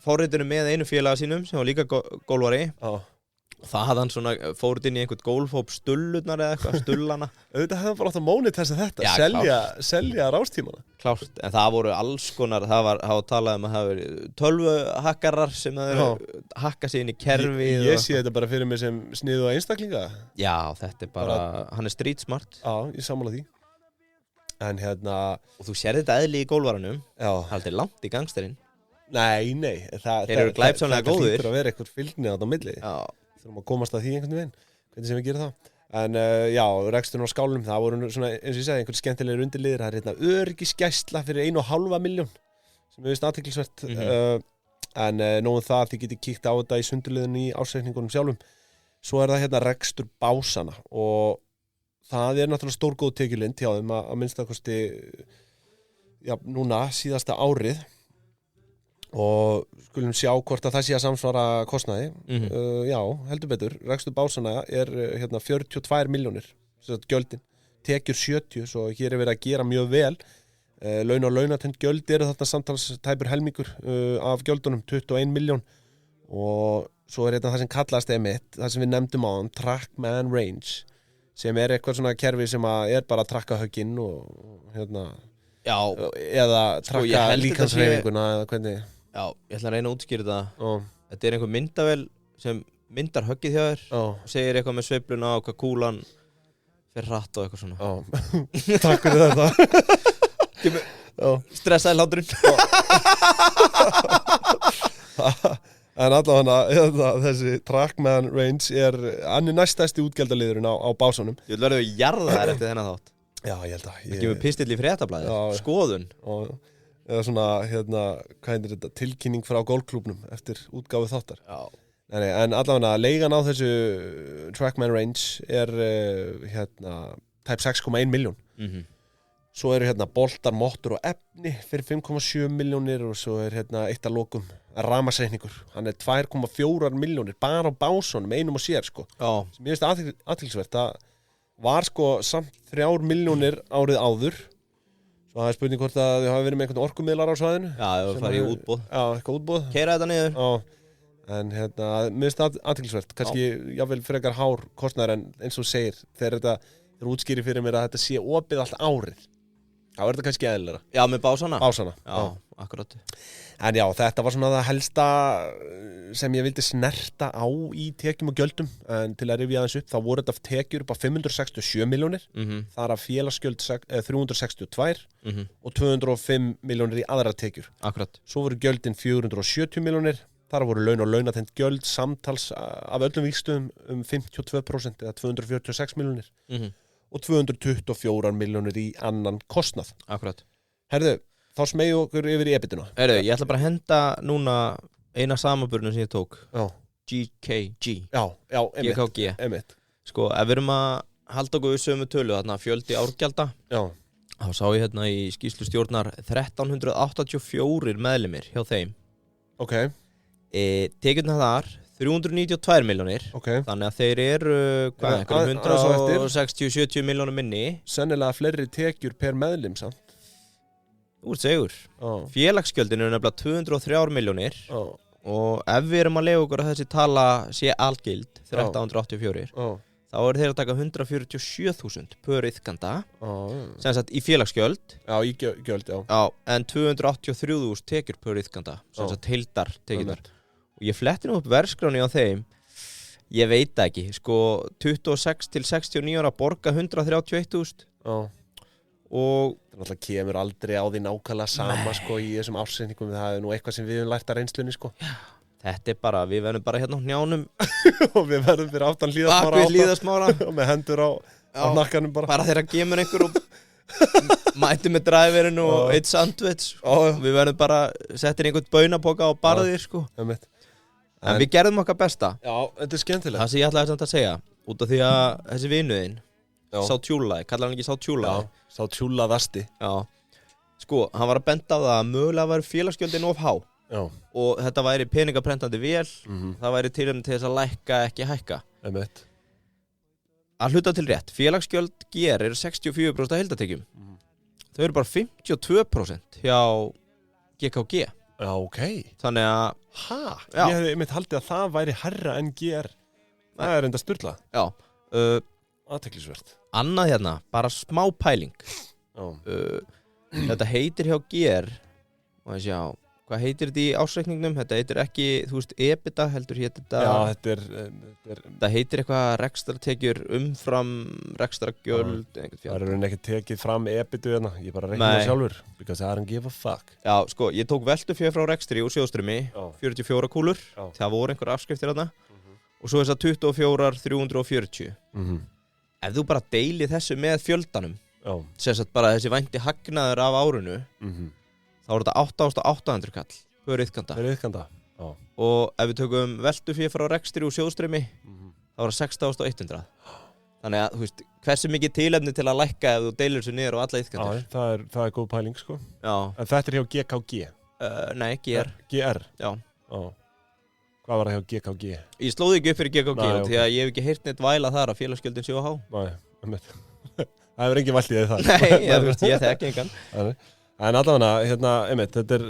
forritinu með einu félaga sínum sem var líka gólfari. Já. Það hafði hann svona fórt inn í einhvern gólfhóp stullurnar eða eitthvað, stullana. Auðvitað hefði bara átt að mónitesta þetta, selja rástímana. Klárt, en það voru alls konar, það var talað um að það voru tölvuhakkarar sem hakka sig inn í kerfið. Ég sé þetta bara fyrir mig sem sniðu að einstaklinga. Já, þetta bara, hann street smart. Já, ég sammála því. En hérna... Og þú sér þetta eðli í gólvaranum, það er langt í gangsterinn. Nei, þeir eru glæpsamlega góðir. Það hlýtur að vera eitthvað fylgni á milli. Já. Þurfum að komast að því einhvern veginn, hvernig sem við gerum það. En já, reksturinn á skálum, það voru svona, eins og ég segi, einhvern skemmtilegir undirliðir. Það hérna öryggisgæsla fyrir 1,5 milljón, sem er vist athyglisvert. En nóðum það að þið geti kíkt á þetta í sundurliðinu í ársreikningunum sjálfum. Svo það hérna rekstur básana og það náttúrulega stórgóð tekjulind hjá þeim að minnstakosti, já, núna síðasta árið. Og skulum sjá hvort að það sé að samsvara kostnaði. Já, heldur betur. Rekstur básana hérna 42 milljónir, gjöldin. Tekjur 70, svo hér verið að gera mjög vel. Laun og launatend gjöld eru þarna samtals tæpur helmingur af gjöldunum, 21 milljón. Og svo hérna það sem kallast emitt, það sem við nefndum á hann, Trackman Range, sem eitthvað svona kerfi sem bara að trakka högginn og hérna, já, eða trakka líkanshreyfinguna eða hvernig. Já, ég ætla að reyna að útskýra það. Þetta einhver myndavél sem myndar höggið hjá þér og segir eitthvað með sveifluna á hvað kúlan fer hratt og eitthvað svona. Takk fyrir þetta. Stressaði hláturinn. En allavega þessi Trackman Range hann næstæsti útgjaldaliðurinn á básunum. Ég vil verða að jarða þær eftir þennan þátt. Já, ég held að. Það gefur pistill í fréttablaðið, skoðun. Eða svona, hvað heitir þetta, tilkynning frá golfklúbnum eftir útgáfu þáttar. Já. Nei, en allavega leigan á þessu Trackman Range tæp 6,1 milljón. Svo eru boltar, mottur og efni fyrir 5,7 milljónir og svo eitt að lokum rafmagnsreikningur. Hann 2,4 milljónir bara á básunum, einum og sér, sko. Já. Sem ég veist athyglisvert, það var sko samt 3 milljónir árið áður. Og það spurning hvort að þau hafa verið með einhvern orkumiðlar á svæðinu. Já, það farið í útboð. Já, eitthvað útboð. Keyra þetta niður. Já, en mér finnst það athyglisvert. Kannski jáfnvel frekar hár kostnaður en eins og segir, þegar þetta útskýri fyrir mér að þetta sé opið allt árið. Já, þetta kannski eðlilega. Já, með básana. Básana. Já, akkurat. En já, þetta var svona það helsta sem ég vildi snerta á í tekjum og gjöldum. En til að rifja aðeins upp, þá voru þetta tekjur upp á 567 milljónir. Þar af félagsgjöld 362 og 205 milljónir í aðra tekjur. Akkurat. Svo voru gjöldin 470 milljónir. Þar voru laun og launatend gjöld samtals af öllum vígstöðum 52% eða 246 milljónir. Og 224 milljónir í annan kostnað. Akkurat. Herðu, þá smegju okkur yfir í EBITDA. Herðu, ég ætla bara að henda núna eina samanburðinu sem ég tók. Já. GKG. Já, GKG. Einmitt. Sko, ef við erum að halda okkur við sömu tölu, þarna fjöldi árgjalda. Já. Þá sá ég hérna í skýrslu stjórnar 1384 meðlimir hjá þeim. Ok. Tekjurnar þar 392 milljónir. Ok. Þannig að þeir eru, hvað, 160-70 milljónum minni. Sennilega fleiri tekjur per meðlim samt. Úr segur. Félagsgjöldin eru nefnilega 203 milljónir. Og ef við erum að leiða okkur að þessi tala sé algild, 1384, þá eru þeir að taka 147.000 per iðkanda, sem sagt í félagsgjöld. Já, í gjöld, já. Já, en 283.000 tekjur per iðkanda, sem sagt heildar tekjurnar. Og ég fletti nú upp verðskráni á þeim, ég veit ekki, sko 26 til 69 ára borga 131.000. Já. Og það náttúrulega kemur aldrei á því nákvæmlega sama sko í þessum ársreikningum, það nú eitthvað sem við höfum lært að reynslunni sko. Já, þetta bara, við verðum bara hérna á hnjánum og við verðum fyrir aftan Hlíðasmára og með hendur á hnakkanum bara. Bara þegar kemur einhver og mættum með driverinn og eitt sandwich við verðum bara settir einhvern baunapoka og barðir sko en við gerðum okkar besta þetta skemmtilegt það sem ég ætlaði samt að segja út af því að þessi vinuðinn Sáttjúlaði, kallar hann ekki Sáttjúlaði Sáttjúlaðasti sko, hann var að benda á það að mögulega væri félagsgjöldin of há og þetta væri peningaprentandi vél það væri tilefni til þess að lækka ekki hækka að hluta til rétt, félagsgjöld GR eru 64% af heildartekjum þau eru bara 52% hjá GKG þannig að ég hefði mitt haldið að það væri hærra en GR það er enda sturla athyglisvert annað hérna, bara smá pæling þetta heitir hjá GR og sjá hvað heitir þetta í ásreikningnum? Þetta heitir ekki, þú veist, EBITDA heldur hér þetta... Já, þetta heitir eitthvað rekstratekjur umfram rekstragjöld... Það er rauninni ekki tekið fram EBITDA hérna, ég bara reikna það sjálfur, because I don't give a fuck. Já, sko, ég tók veltufé frá rekstri úr sjóðströmi, 44 kúlur, það voru einhver afskriftir þarna, og svo þess að 24, 340. Ef þú bara deilir þessu með fjöldanum, sem sagt bara þessi vænti hagnaður af árinu, þá er þetta 8.800 kall fyrir iðkanda og ef við tökum veltufé frá rekstri úr sjóðströmi þá er það 6.100 þannig að, þú veist, hversu mikið tilefni til að lækka ef þú deilir þessu niður á alla iðkandir það er góð pæling, sko en þetta er hjá GKG nei, GR hvað var það hjá GKG? Ég slóði ekki upp fyrir GKG því að ég hef ekki heyrt neitt væla þar að félagsgjöldin séu há það hefur engin vælt í því það nei, þú veist, ég þekki engan en allavega, hérna, þetta er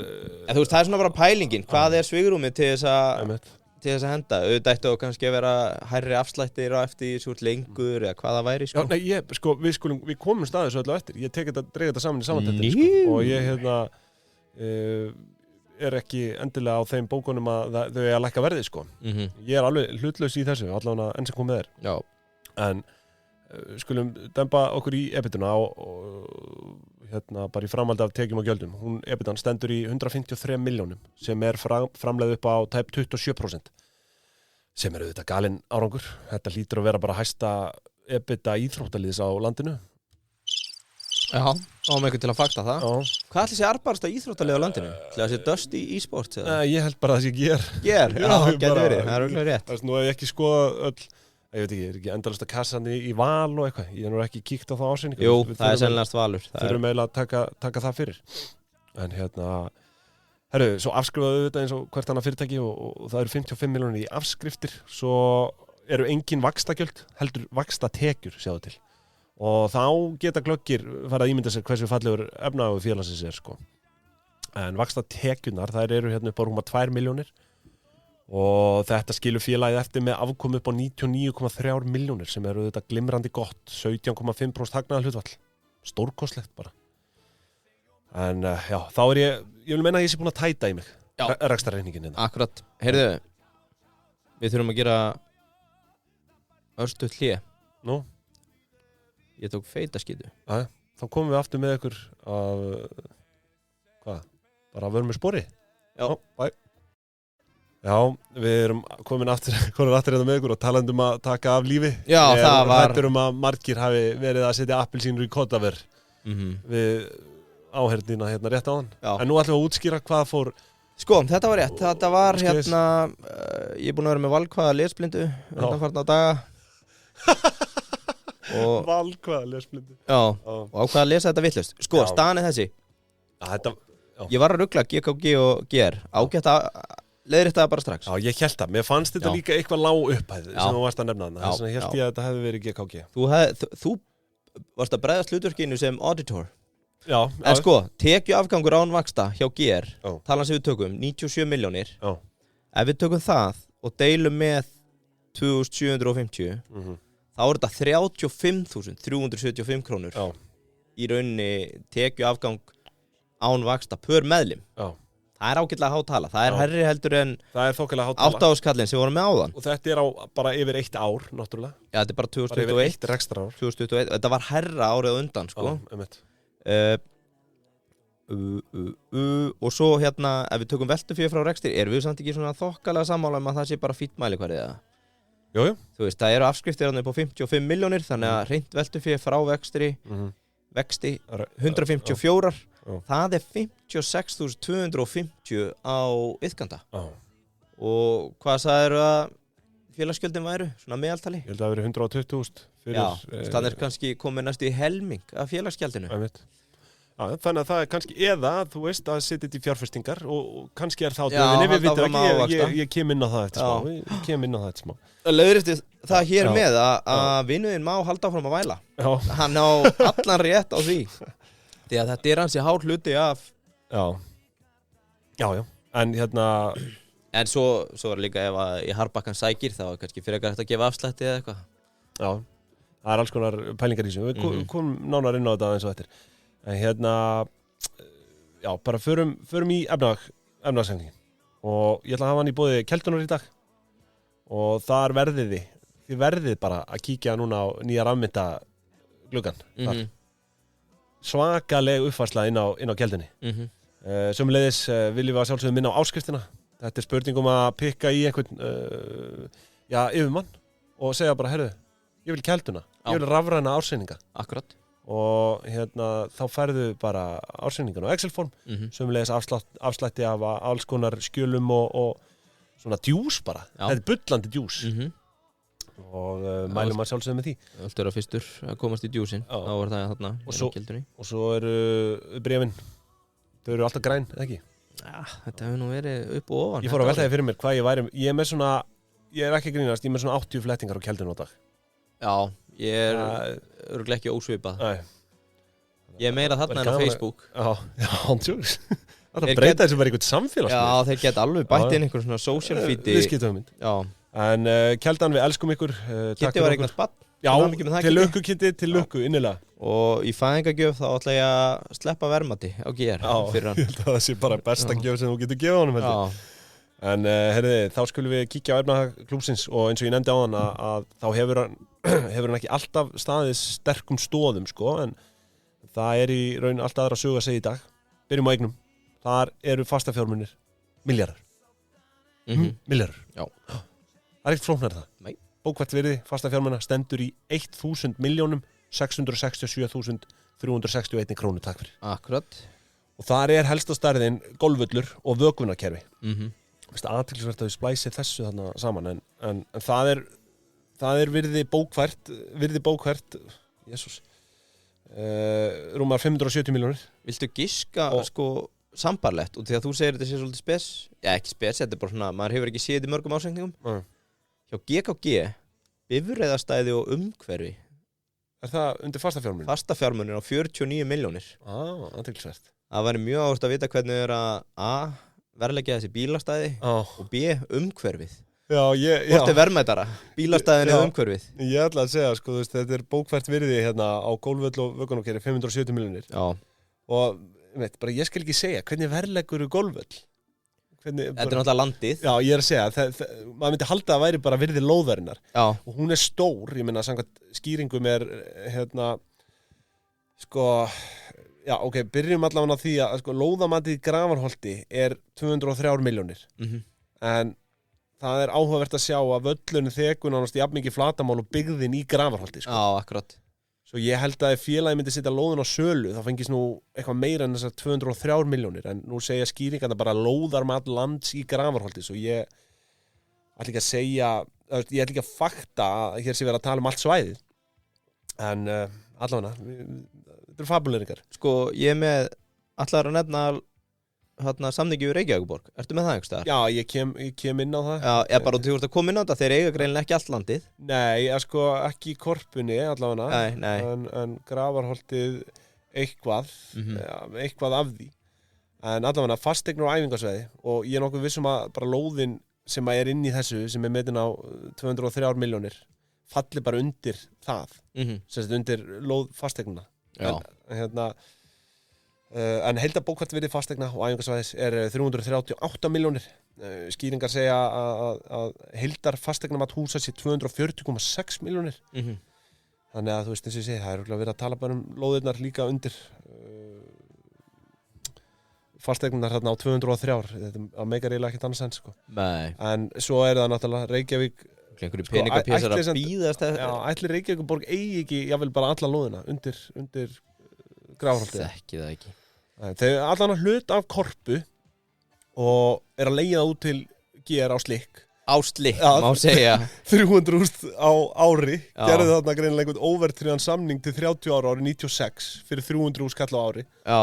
þú veist, það er svona bara pælingin hvað er svigrúmið til þess að henda auðvitað ættu og kannski að vera hærri afslættir á eftir svo lengur eða hvað það væri, sko Já, nei, við komum staðið svo öllu eftir ég dreig þetta saman í samantættin, sko og ég, hérna er ekki endilega á þeim bókunum að þau er að lækka verði, sko ég er alveg hlutlaus í þessu, allavega enn sem komið er en skulum dempa okkur í EBITDA og hérna bara í framhaldi af tekjum og gjöldum EBITDAn stendur í 153 milljónum sem er framleið upp á tæp 27% sem er auðvitað galinn árangur þetta hlýtur að vera bara hæsta EBITDA íþróttaliðs á landinu Já, áum eitthvað til að fakta það Hvað ætli sé arðbærasta íþróttalið á landinu? Ætli það sé Dusty eSports? Ég held bara að það sé GR Já, getur verið, það er örugglega rétt Nú hef ég ekki skoðað öll ég veit ekki, er ekki endalast að kassan í val og eitthvað, ég hef nú ekki kíkt á það ásynning Jú, það er sennilegast Valur Þurfum eiginlega að taka það fyrir en hérna herru, svo afskrifaðu þetta eins og hvert annað fyrirtæki og það eru 55 milljónir í afskriftir svo eru engin vaxtagjöld heldur vaxtatekjur, sjáðu til og þá geta glöggir fara að ímynda sér hversu fallegur efnahagur félagsins er, sko en vaxtatekjurnar, þær eru hérna upp á rúma 2 milljónir og þetta skilur félagið eftir með afkomu upp á 99,3 milljónir sem eru þetta glimrandi gott 17,5% hagnaðarhlutfall stórkostlegt bara en já, þá er ég vil meina að ég sé búin að tæta í mig rekstrarreikningin hérna. Akkurat, heyrðu við þurfum að gera örstutt hlé Nú? Ég tók feitaskítu þá komum við aftur með ykkur af hvað? Bara að vera með spori? Já, bæ Já, við erum komin aftur hérna með ykkur og talandum að taka af lífi. Já, það var... Hættur að margir hafi verið að setja appelsínur í kottaver við áhernina hérna rétt á hann. En nú ætlum við að útskýra hvað fór... Sko, þetta var rétt. Þetta var hérna... ég er búin að vera með valkvæða lesblindu undanfarna daga. Valkvæða lesblindu. Já, og ákvað að lesa þetta vitlaust. Sko, staðan er þessi. Ég var að rugla GKG og GR. Ágætt að... Leiðrétta það bara strax. Já, ég held það. Mér fannst þetta líka eitthvað lág upphæð sem þú varst að nefna þarna. Þess vegna held ég að þetta hefði verið GKG. Þú varst að bregðast hlutverkinu sem auditor. Já. En sko, tekjuafgangur án vaxta hjá GR, talan sem við tökum, 97 milljónir. Já. Ef við tökum það og deilum með 2750, þá er þetta 35.375 krónur. Já. Í rauninni tekjuafgang án vaxta per meðlim. Já. Það er ágætlega hátala, það er herri heldur en 8 áskallin sem vorum með áðan. Og þetta er á bara yfir 1 ár, náttúrulega. Já, þetta er bara 2021. Bara yfir 1 rekstrarár. 2021, þetta var herra árið undan, sko. Og svo hérna, ef við tökum veltufé frá rekstri, erum við samt ekki svona þokkalega sammála að það sé bara fýtt mælikvarði eða? Jú. Þú veist, það eru afskriftir upp á 55 milljónir, þannig að hreint veltufé frá rekstri vexti 154, það 56.250 á iðkanda. Og hvað sagðirðu að félagsgjöldin væru, svona meðaltali? Ég held að það veri 120.000 fyrir... Já, það kannski komið næstu í helming af félagsgjaldinu. Já, þannig að það kannski, eða, þú veist, að setja þetta í fjárfestingar og kannski það á döfinni, við vitum ekki, ég kem inn á það eftir smá. Það lögðist það hér með að vinnuðinn má halda áfram að væla. Já. Hann á allan rétt á því. Því að þetta hans í hár hluti af... Já, en hérna... En svo líka ef að í Harbakkan sækir þá kannski fyrir ekkert að gefa afslætti eða eitthvað. Já, það alls konar pælingar í þessu. Við komum nánar inn á þetta eins og eftir. En hérna, já, bara förum í efnahagsreikninginn. Og ég ætla að hafa hann í boði Keldunar í dag. Og þar þið verðið bara að kíkja núna á nýja rafmynta gluggan. Svakaleg uppfærsla inn á Keldunni. Sömuleiðis viljum við að sjálfsögum minna á áskriftina. Þetta spurning að pikka í einhvern yfirmann og segja bara, herru, ég vil Kelduna, ég vil rafræna ársreininga. Akkurat. Og hérna, þá færðu bara ársreiningan á Excel-form, sömuleiðis afslætti af alls konar skjölum og svona djús bara. Þetta bullandi djús. Og mælum að sjálfsögum með því. Allt að fyrstur að komast í djúsin. Þá var það þarna og svo eru bréfin, þau eru alltaf græn, eða ekki? Já, þetta hefur nú verið upp og ofan. Ég fór að velta því fyrir mér hvað ég væri, ég er ekki að grínast, ég er með svona 80 flettingar á Keldun á dag. Já, ég er örugglega ekki ósvipað. Nei. Ég er meira þarna en á Facebook. Já, handjúks. Það breyta þessu bara einhvern samfélagsmið. Já, þeir geta alveg bætt inn einhvern svona social feedi. Viðskiptahugmynd. Já. En Keldan, við elskum ykkur. Kitty var eignast barn. Já, til lukku Kitty, til lukku, innilega. Og í fæðingagjöf þá ætla ég að sleppa verðmati á GR fyrir hann. Já, ég held að það sé bara besta gjöf sem þú getur gefið honum, heldur. En herriði, þá skulum við kíkja á efnahag klúbsins og eins og ég nefndi á hann að þá hefur hann ekki alltaf staðið sterkum stóðum, sko, en það er í raun allt aðra sögu að segja í dag. Byrjum á eignum. Þar eru fastafjármunir milljarðar. Milljarðar. Já. Það er ekkert flóknar það. Nei. Bókvært virði fastafjármuna stendur í 1.667.361 krónu, takk fyrir. Akkurat. Og þar er helsta stærðin golfvöllur og vökvunarkerfi. Athyglisvert að við splæsið þessu þarna saman, en það er virði bókvært, Jesús, rúmar 570 milljónir. Viltu giska sko sambarlegt, og því að þú segir þetta sé svolítið spes, já ekki spes, þetta er bara svona, maður hefur ekki séð þetta í mörgum ásækningum. Hjá GKG, bifreiðastæði og umhverfi. Er það undir fastafjármunir? Fastafjármunir á 49 milljónir. Athyglisvert. Það væri mjög áherslu að vita hvernig er að verðleggja þessi bílastæði og B, umhverfið. Já. Hvort er verðmætara, bílastæðin eða umhverfið? Ég ætla að segja, sko, þú veist, þetta er bókvært virði hérna á golfvöll og vökunarkerfi 570 milljónir. Já. Og, ég skal ekki segja, hvernig verðleggur golfvöll? Þetta er náttúrulega landið. Já, ég er að segja, maður myndi halda að það væri bara virði lóðarinnar. Já. Og hún er stór, ég meina, samkvæmt skýringum er, já, ok, byrjum allavega á því að lóðamatið í Grafarholti er 203 milljónir. En það er áhugavert að sjá að völlunni þekur nánast jafnmikið flatamál og byggðin í Grafarholti. Já, akkurat. Svo ég held að ef félagi myndi setja lóðun á sölu, þá fengist nú eitthvað meira en þessar 203 milljónir. En nú segja skýringarna bara lóðarmat lands í Grafarholti. Svo ég ætla ekki að segja, ég ætla ekki að fakta að hér sé verið að tala um allt svæðið. En allavega, þetta eru fabuleringar. Sko, ég er með, ætlaður að nefna samningi við Reykjavíkurborg. Ertu með það einhvers staðar? Já, ég kem inn á það. Já, ég bara þú ert að koma inn á þetta, þeir eiga greinilega ekki allt landið. Nei, ekki í Korpunni allavega. Nei. En Grafarholtið eitthvað, eitthvað af því. En allavega fasteignir og æfingasvæði og ég er nokkuð vissum að bara lóðin sem er inn í þessu, sem er metin á 203 milljónir, falli bara undir það. Sérst undir lóð fasteignina. Já. En heildarbókvært virði fasteigna og æfingasvæðis er 338 milljónir. Skýringar segja að heildar fasteignamat húsa sé 240,6 milljónir. Þannig að þú veist eins og ég segi, það er verið að tala bara um lóðirnar líka undir fasteignar hérna á 203. Þetta meikar eiginlega ekkert annars enn, sko. Nei. En svo er það náttúrulega Reykjavík. Einhverju peningapésar að bíðast. Já, ætli Reykjavíkurborg eigi ekki, jável bara alla lóðina undir Grafarholtið? Þekki það ekki. Þeir allan að hlut af Korpu og að leigja það út til GR á Slikk. Á Slikk, má segja. 300.000 á ári. Gerðu þarna greinilega einhvern óverðtryggðan samning til 30 ára árið 96 fyrir 300.000 kall á ári. Já.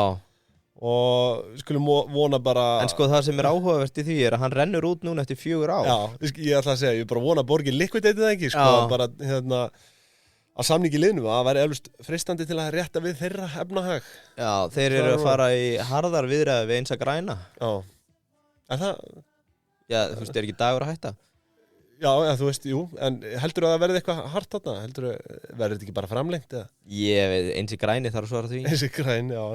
Og skulum vona bara... En sko það sem áhugavert í því að hann rennur út núna eftir 4 ár. Já, ég ætla að segja, ég bara vona að borgin likviditið það ekki, sko, bara að samningi liðnum, að það væri eflust freistandi til að rétta við þeirra efnahag. Já, þeir eru að fara í harðar viðræði við eins að græna. Já. Er það? Já, þú veist, er ekki dagur að hætta? Já, þú veist, jú, en heldur að það verði eitthvað hart þarna? Heldur að verði þetta ekki bara framlengt, eða? Ég veit, eins í græni þarf að svara því. Eins í græni, já,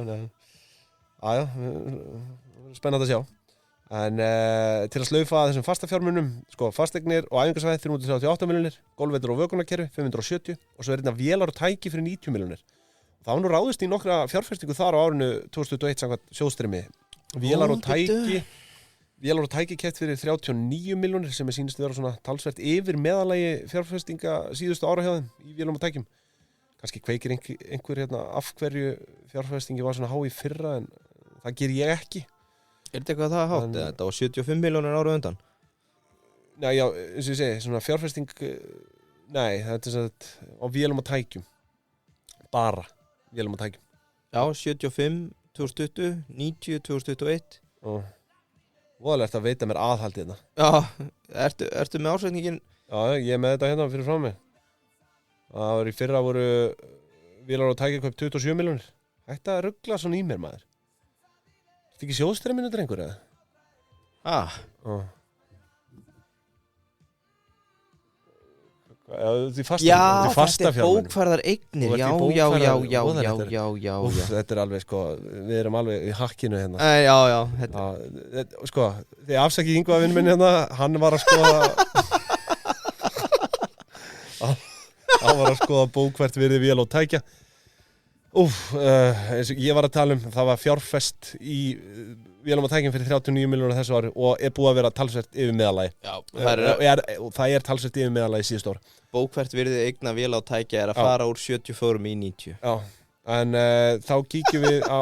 Aja, spennandi að sjá. En til að slaufa þessum fastafjármunum, sko, fasteignir og æfingarsvæði 338 milljónir, golfveldur og vökunarkerfi 570 og svo hérna vélar og tæki fyrir 90 milljónir. Það var nú ráðist í nokkra fjárfestingu þar á árinu 2021 samkvæmt sjóðstreymi. Vélar og tæki keypt fyrir 39 milljónir sem sýnist vera svona talsvert yfir meðalagi fjárfestinga síðustu ára hjá þeim í vélum og tækjum. Kannski kveikir einhver hérna af hverju fjárfestingi var svona há í fyrra en það ger ég ekki. Er þetta eitthvað það hátt? Þetta var 75 milljónir ára undan? Nei, já, eins og ég segi, svona fjárfesting, nei, þetta er svona á vélum og tækjum. Bara vélum og tækjum. Já, 75 2020, 90 2021. Voðalegt að veita mér aðhaldið þetta. Já, ertu með ársreikningin? Já, ég er með þetta hérna fyrir frá mig. Það var í fyrra voru vélar og tækja kaup 27 milljónir. Hætti að ruggla svona í mér, maður. Þetta ekki sjóðstreyminu drengur, eða? Því fasta þetta er bókfærðar eignir. Já. Þetta er alveg, sko, við erum alveg í hakkinu hérna. Já. Sko, þið afsakið Ingvar vinn minn hérna, hann var að skoða bókvært virði vél og tækja. Eins og ég var að tala um, það var fjárfest í vélum og tækjum fyrir 39 milljónir þessu ári og er búið að vera talsvert yfir meðalagi. Já, það er talsvert yfir meðalagi síðust ára. Bókvært virði eigna véla og tækja er að fara úr 74 í 90. Já, en þá kíkjum við á...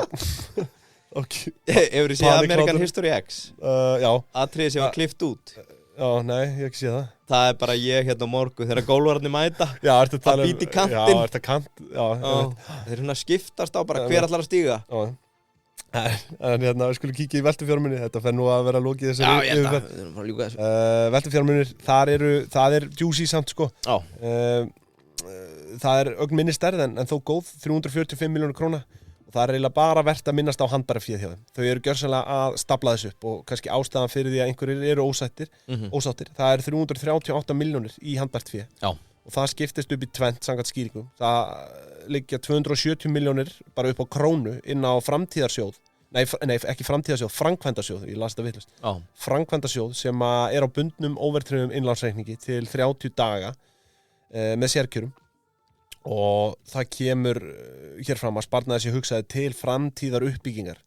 Hefur þið séð American History X? Já. Atriði sem var klippt út. Já, nei, ég hef ekki séð það. Það er bara ég hérna á morgun þegar gólvararnir mæta. Já, ertu að tala um... Býti kantinn. Já, ertu að kant... Já. Þeir eru svona skiptast á bara hver allar að stíga. Já. En hérna, við skulum kíkja í veltufjármunir. Þetta fer nú að vera lokið þessari yfirferð. Já, ég held að. Við erum bara að ljúka þessu. Veltufjármunir, það er juicy samt, sko. Já. Það er ögn minni stærð en þó góð, 345 milljónir króna. Og það er eiginlega bara verðt að minnast á handbæraféð hjá þeim. Þau eru gjörsamlega að stafla þessu upp og kannski ástæðan fyrir því að einhverjir eru ósáttir. Það er 338 milljónir í handbæraféð. Já. Og það skiptist upp í tvennt samkvæmt skýringum. Það liggja 270 milljónir bara upp á krónu inn á framtíðarsjóð. Nei, ekki framtíðarsjóð, framkvæmdasjóð, ég las þetta vitlaust. Já. Framkvæmdasjóð sem er á bundnum óverðtryggðum innlánsreikningi til 30 daga með sérkjörum. Og það kemur hér fram að sparnaði sé hugsaði til framtíðar uppbyggingar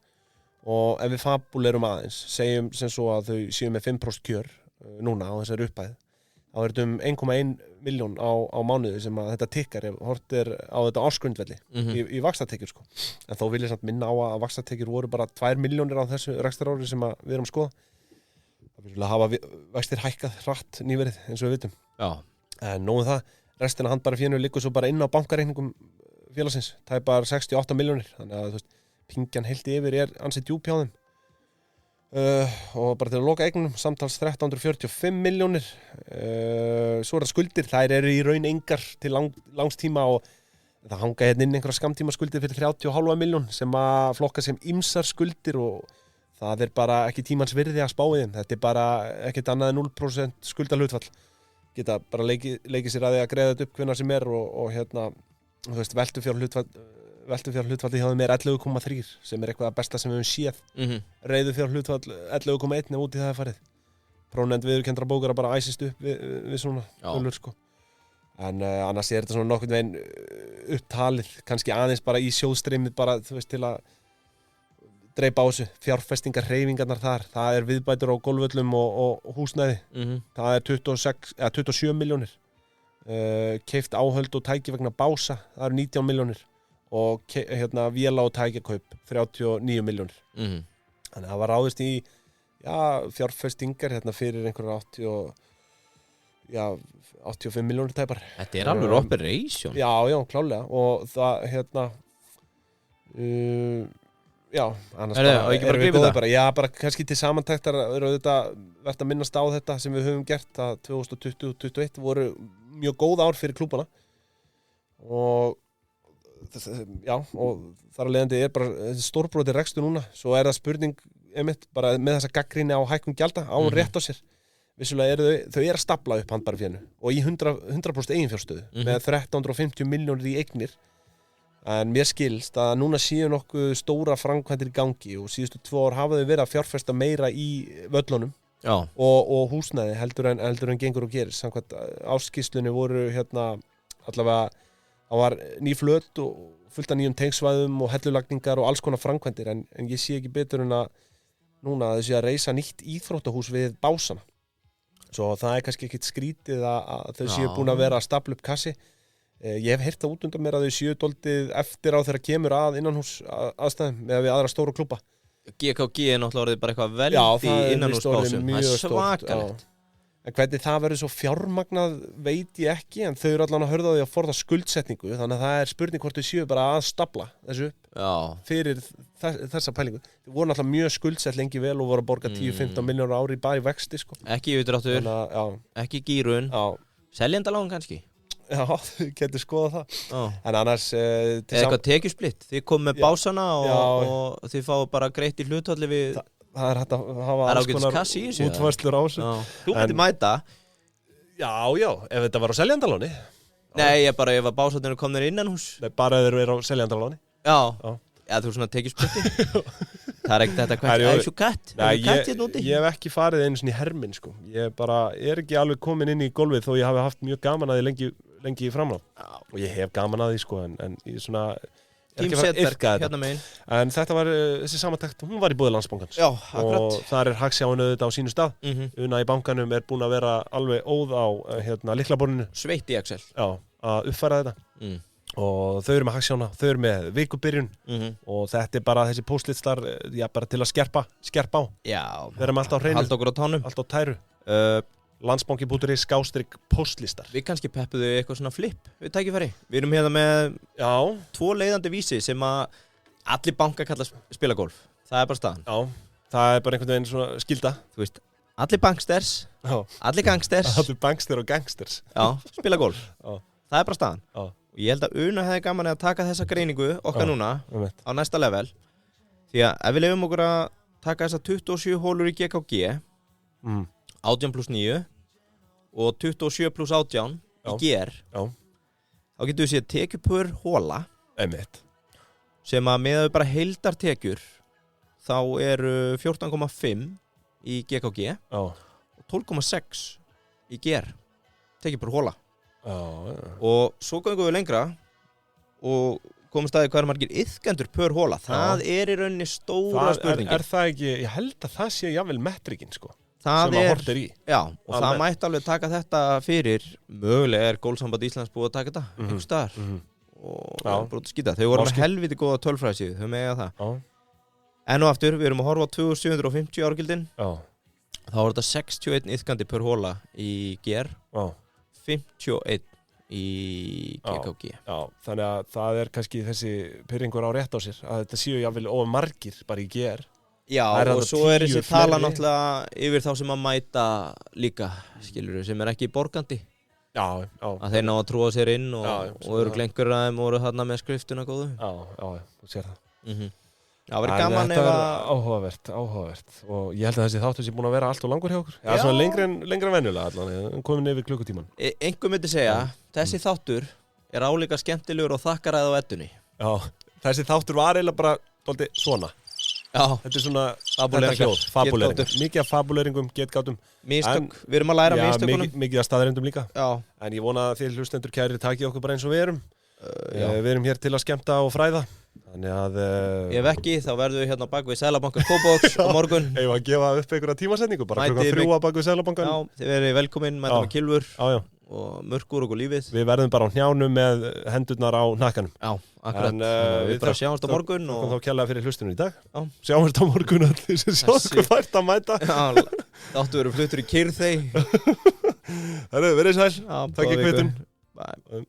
og ef við fabulerum aðeins segjum sem svo að þau séu með 5% kjör núna á þessari upphæð þá er þetta 1,1 miljón á mánuði sem að þetta tikkar ef hort er á þetta ársgrundvelli í vaxtatekjur sko. En þó vil ég samt minna á að vaxtatekjur voru bara 2 milljónir á þessu rekstrarári sem að við erum að skoða. Það vil hafa vextir hækkað hratt nýverið eins og við vitum. Já. En nógu það restina handbærafénu liggur svo bara inn á bankareikningum félagsins, það er bara 68 milljónir, þannig að þú veist, pingjan heilt yfir er ansið djúp hjá þeim og bara til að loka eignum, samtals 1345 milljónir svo er það skuldir, þær eru í raun engar til langs tíma og það hanga hérna inn einhverja skamtíma skuldir fyrir 30,5 miljón sem að flokka sem ýmsar skuldir og það er bara ekki tímans virði að spá í þeim, þetta er bara ekkert annað en 0% skuldahlutfall geta bara leikið sér að því að greiða þetta upp hvenær sem er og hérna, þú veist, veltufjárhlutfalli hjá þeim er 11,3 sem er eitthvað að besta sem við höfum séð. Reiðufjárhlutfall 11,1 ef út í það er farið. Prófnefnd viðurkenndra bókara bara æsist upp við svona tölur sko. En annars er þetta svona nokkurn veginn upptalið, kannski aðeins bara í sjóðstreymið bara, þú veist, til að dreipa á þessu, fjárfestingar hreyfingarnar þar, það er viðbætur á golfvöllum og húsnæði, það er 27 milljónir, keypt áhöld og tæki vegna bása, það eru 19 milljónir og véla og tækjakaup 39 milljónir. Þannig að það var ráðist í fjárfestingar fyrir einhverjar 85 milljónir tæpar. Þetta alveg operation. Já, klálega og það annars erum við góðið bara. Já, bara kannski til samantæktar auðvitað verðt að minnast á þetta sem við höfum gert að 2020-2021 voru mjög góð ár fyrir klúbana og þar að leiðandi bara stórbroti rekstur núna, svo það spurning bara með þessa gagnrýni á hækkun gjalda á rétt á sér. Vissulega þau að stafla upp handbarfénu og í 100% eiginfjárstöðu með 1350 milljónir í eignir. En mér skilst að núna séu nokkuð stóra framkvæmdir í gangi og síðustu 2 ár hafa þau verið að fjárfesta meira í völlunum og húsnæði heldur en gengur og gerist. Samkvæmt áskýrslunni voru allavega, það var ný flöt og fullt af nýjum tengsvæðum og hellulagningar og alls konar framkvæmdir en ég sé ekki betur en að núna þessi að reisa nýtt íþróttahús við Básana. Svo það kannski ekkit skrítið að þau séu búin að vera að stapla upp kassi. Ég hef heyrt það út undan mér að þau séu dálítið eftir á þegar kemur að innanhús aðstæðum með við aðra stóra klúbba. GKG náttúrulega orðið bara eitthvað veldi innanhúsbásum. Það svakalegt. En hvernig það verður svo fjármagnað veit ég ekki, en þau eru allan að hörða á því að forða skuldsetningu, þannig að það spurning hvort þau séu bara að stapla þessu upp fyrir þessa pælingu. Þau voru náttúrulega mjög skuldsett lengi vel og voru að borga 10-15 milljónir á ári bara í vexti sko. Ekki yfirdráttur, ekki gírun, seljendalán kannski. Já, þau getur skoðað það. En annars eitthvað tekjusplitt, þið komum með Básana og þið fáu bara greitt í hlutfalli við það hægt að hafa alls konar útfærslur á þessu. Þú myndir mæta. Já, ef þetta var á seljandaláni. Nei, ef að Básarnir komnir innanhús. Nei, bara ef þeir eru á seljandaláni. Já, þú svona tekjusplitti. Það ekkert þetta hvert, það svo katt. Ég hef ekki farið einu svona í herminn, sko. Ég bara ekki alveg komin inn í golfið þó ég hafi haft mjög gaman að því lengi framná. Og ég hef gaman að því, sko, en ég svona Tím Setberg, hérna megin. En þetta var, þessi samantekt, hún var í boði Landsbankans. Já, akkurat. Og þar Hagsjáin auðvitað á sínu stað. Una í bankanum búin að vera alveg óð á lyklaborðinu. Sveitt í Excel. Já, að uppfæra þetta. Og þau eru með Hagsjána, þau eru með vikubyrjun og þetta bara þessi póstlistar, bara til að skerpa á. Já. Við erum alltaf á hreinu. Halda okkur á tánum. Alltaf á tæru. Landsbanki.is /póstlistar. Við kannski peppuðu eitthvað svona flip við tækifæri. Við erum hérna með 2 leiðandi vísi sem að allir bankar kalla spila golf. Það bara staðan. Já, það bara einhvern veginn svona skilda. Þú veist, allir banksters, allir gangsters. Allir bankster og gangsters. Já, spila golf. Það bara staðan. Og ég held að Una hefði gaman að taka þessa greiningu okkar núna á næsta level. Því að ef við lefum okkur að taka þessa 27 hólur í GKG 18+9 og 27+18 í GR þá getum við séð tekjupur hóla sem að meðan við bara heildartekjur þá eru 14,5 í GKG og 12,6 í GR tekjupur hóla og svo gangum við lengra og komum staðið hvað margir iðkendur per hóla það í rauninni stóra spurningin. Er það ekki, ég held að það sé jafnvel metrikinn sko það sem að horft í. Já, og það mætti alveg taka þetta fyrir mögulega Golfsamband Íslands búið að taka þetta einhvers staðar og bróti skýta. Þau voru með helviti góða tölfræðsíðu, þau mega það. Enn og aftur, við erum að horfa á 2750 árgildin. Þá var þetta 61 iðkandi per hóla í GR, 51 í GKG. Já, þannig að það kannski þessi pyrringur á rétt á sér að þetta séu jafnvel margir bara í GR. Já, og svo þessi tala náttúrulega yfir þá sem að mæta líka, skilurðu, sem ekki borgandi. Já. Að þeir ná að trúa sér inn og eru glengur að þeim voru þarna með skriftuna góðu. Já, þú sér það. Það verið gaman ef að... Þetta er áhugavert. Og ég held að þessi þáttur sé búin að vera allt og langur hjá okkur. Já, svona lengra en venjulega allan, komin yfir klukkutíman. Einhver myndi segja, þessi þáttur álíka skemmtilegur og þakkaræð á eddunni. Já, þessi þáttur var eiginlega bara dálítið svona. Já, þetta er svona fabuleiringar. Mikið af fabuleiringum, getgátum. Mistök, við erum að læra mistökunum. Mikið af staðreyndum líka. Já. En ég vona að þið hlustendur kærir takið okkur bara eins og við erum. Við erum hér til að skemmta og fræða. Þannig að... Ef ekki, þá verðum við hérna bak við Seðlabanka Kópavogs á morgun. Eigum að gefa upp einhverja tímasetningu, bara klukkan 3 bak við Seðlabankan. Já, þið verið velkomin, mæta með Kilfur. og mörkur okkur lífið. Við verðum bara á hnjánum með hendurnar á hnakkanum. Já, akkurat. Við bara sjáumst á morgun. Þá kærlega fyrir hlustunum í dag. Já. Sjáumst á morgun allir sem sjá okkur fært að mæta. Já, þáttu verið fluttur í Kyrþey. Verið sæl. Takk í kvitun. Bye.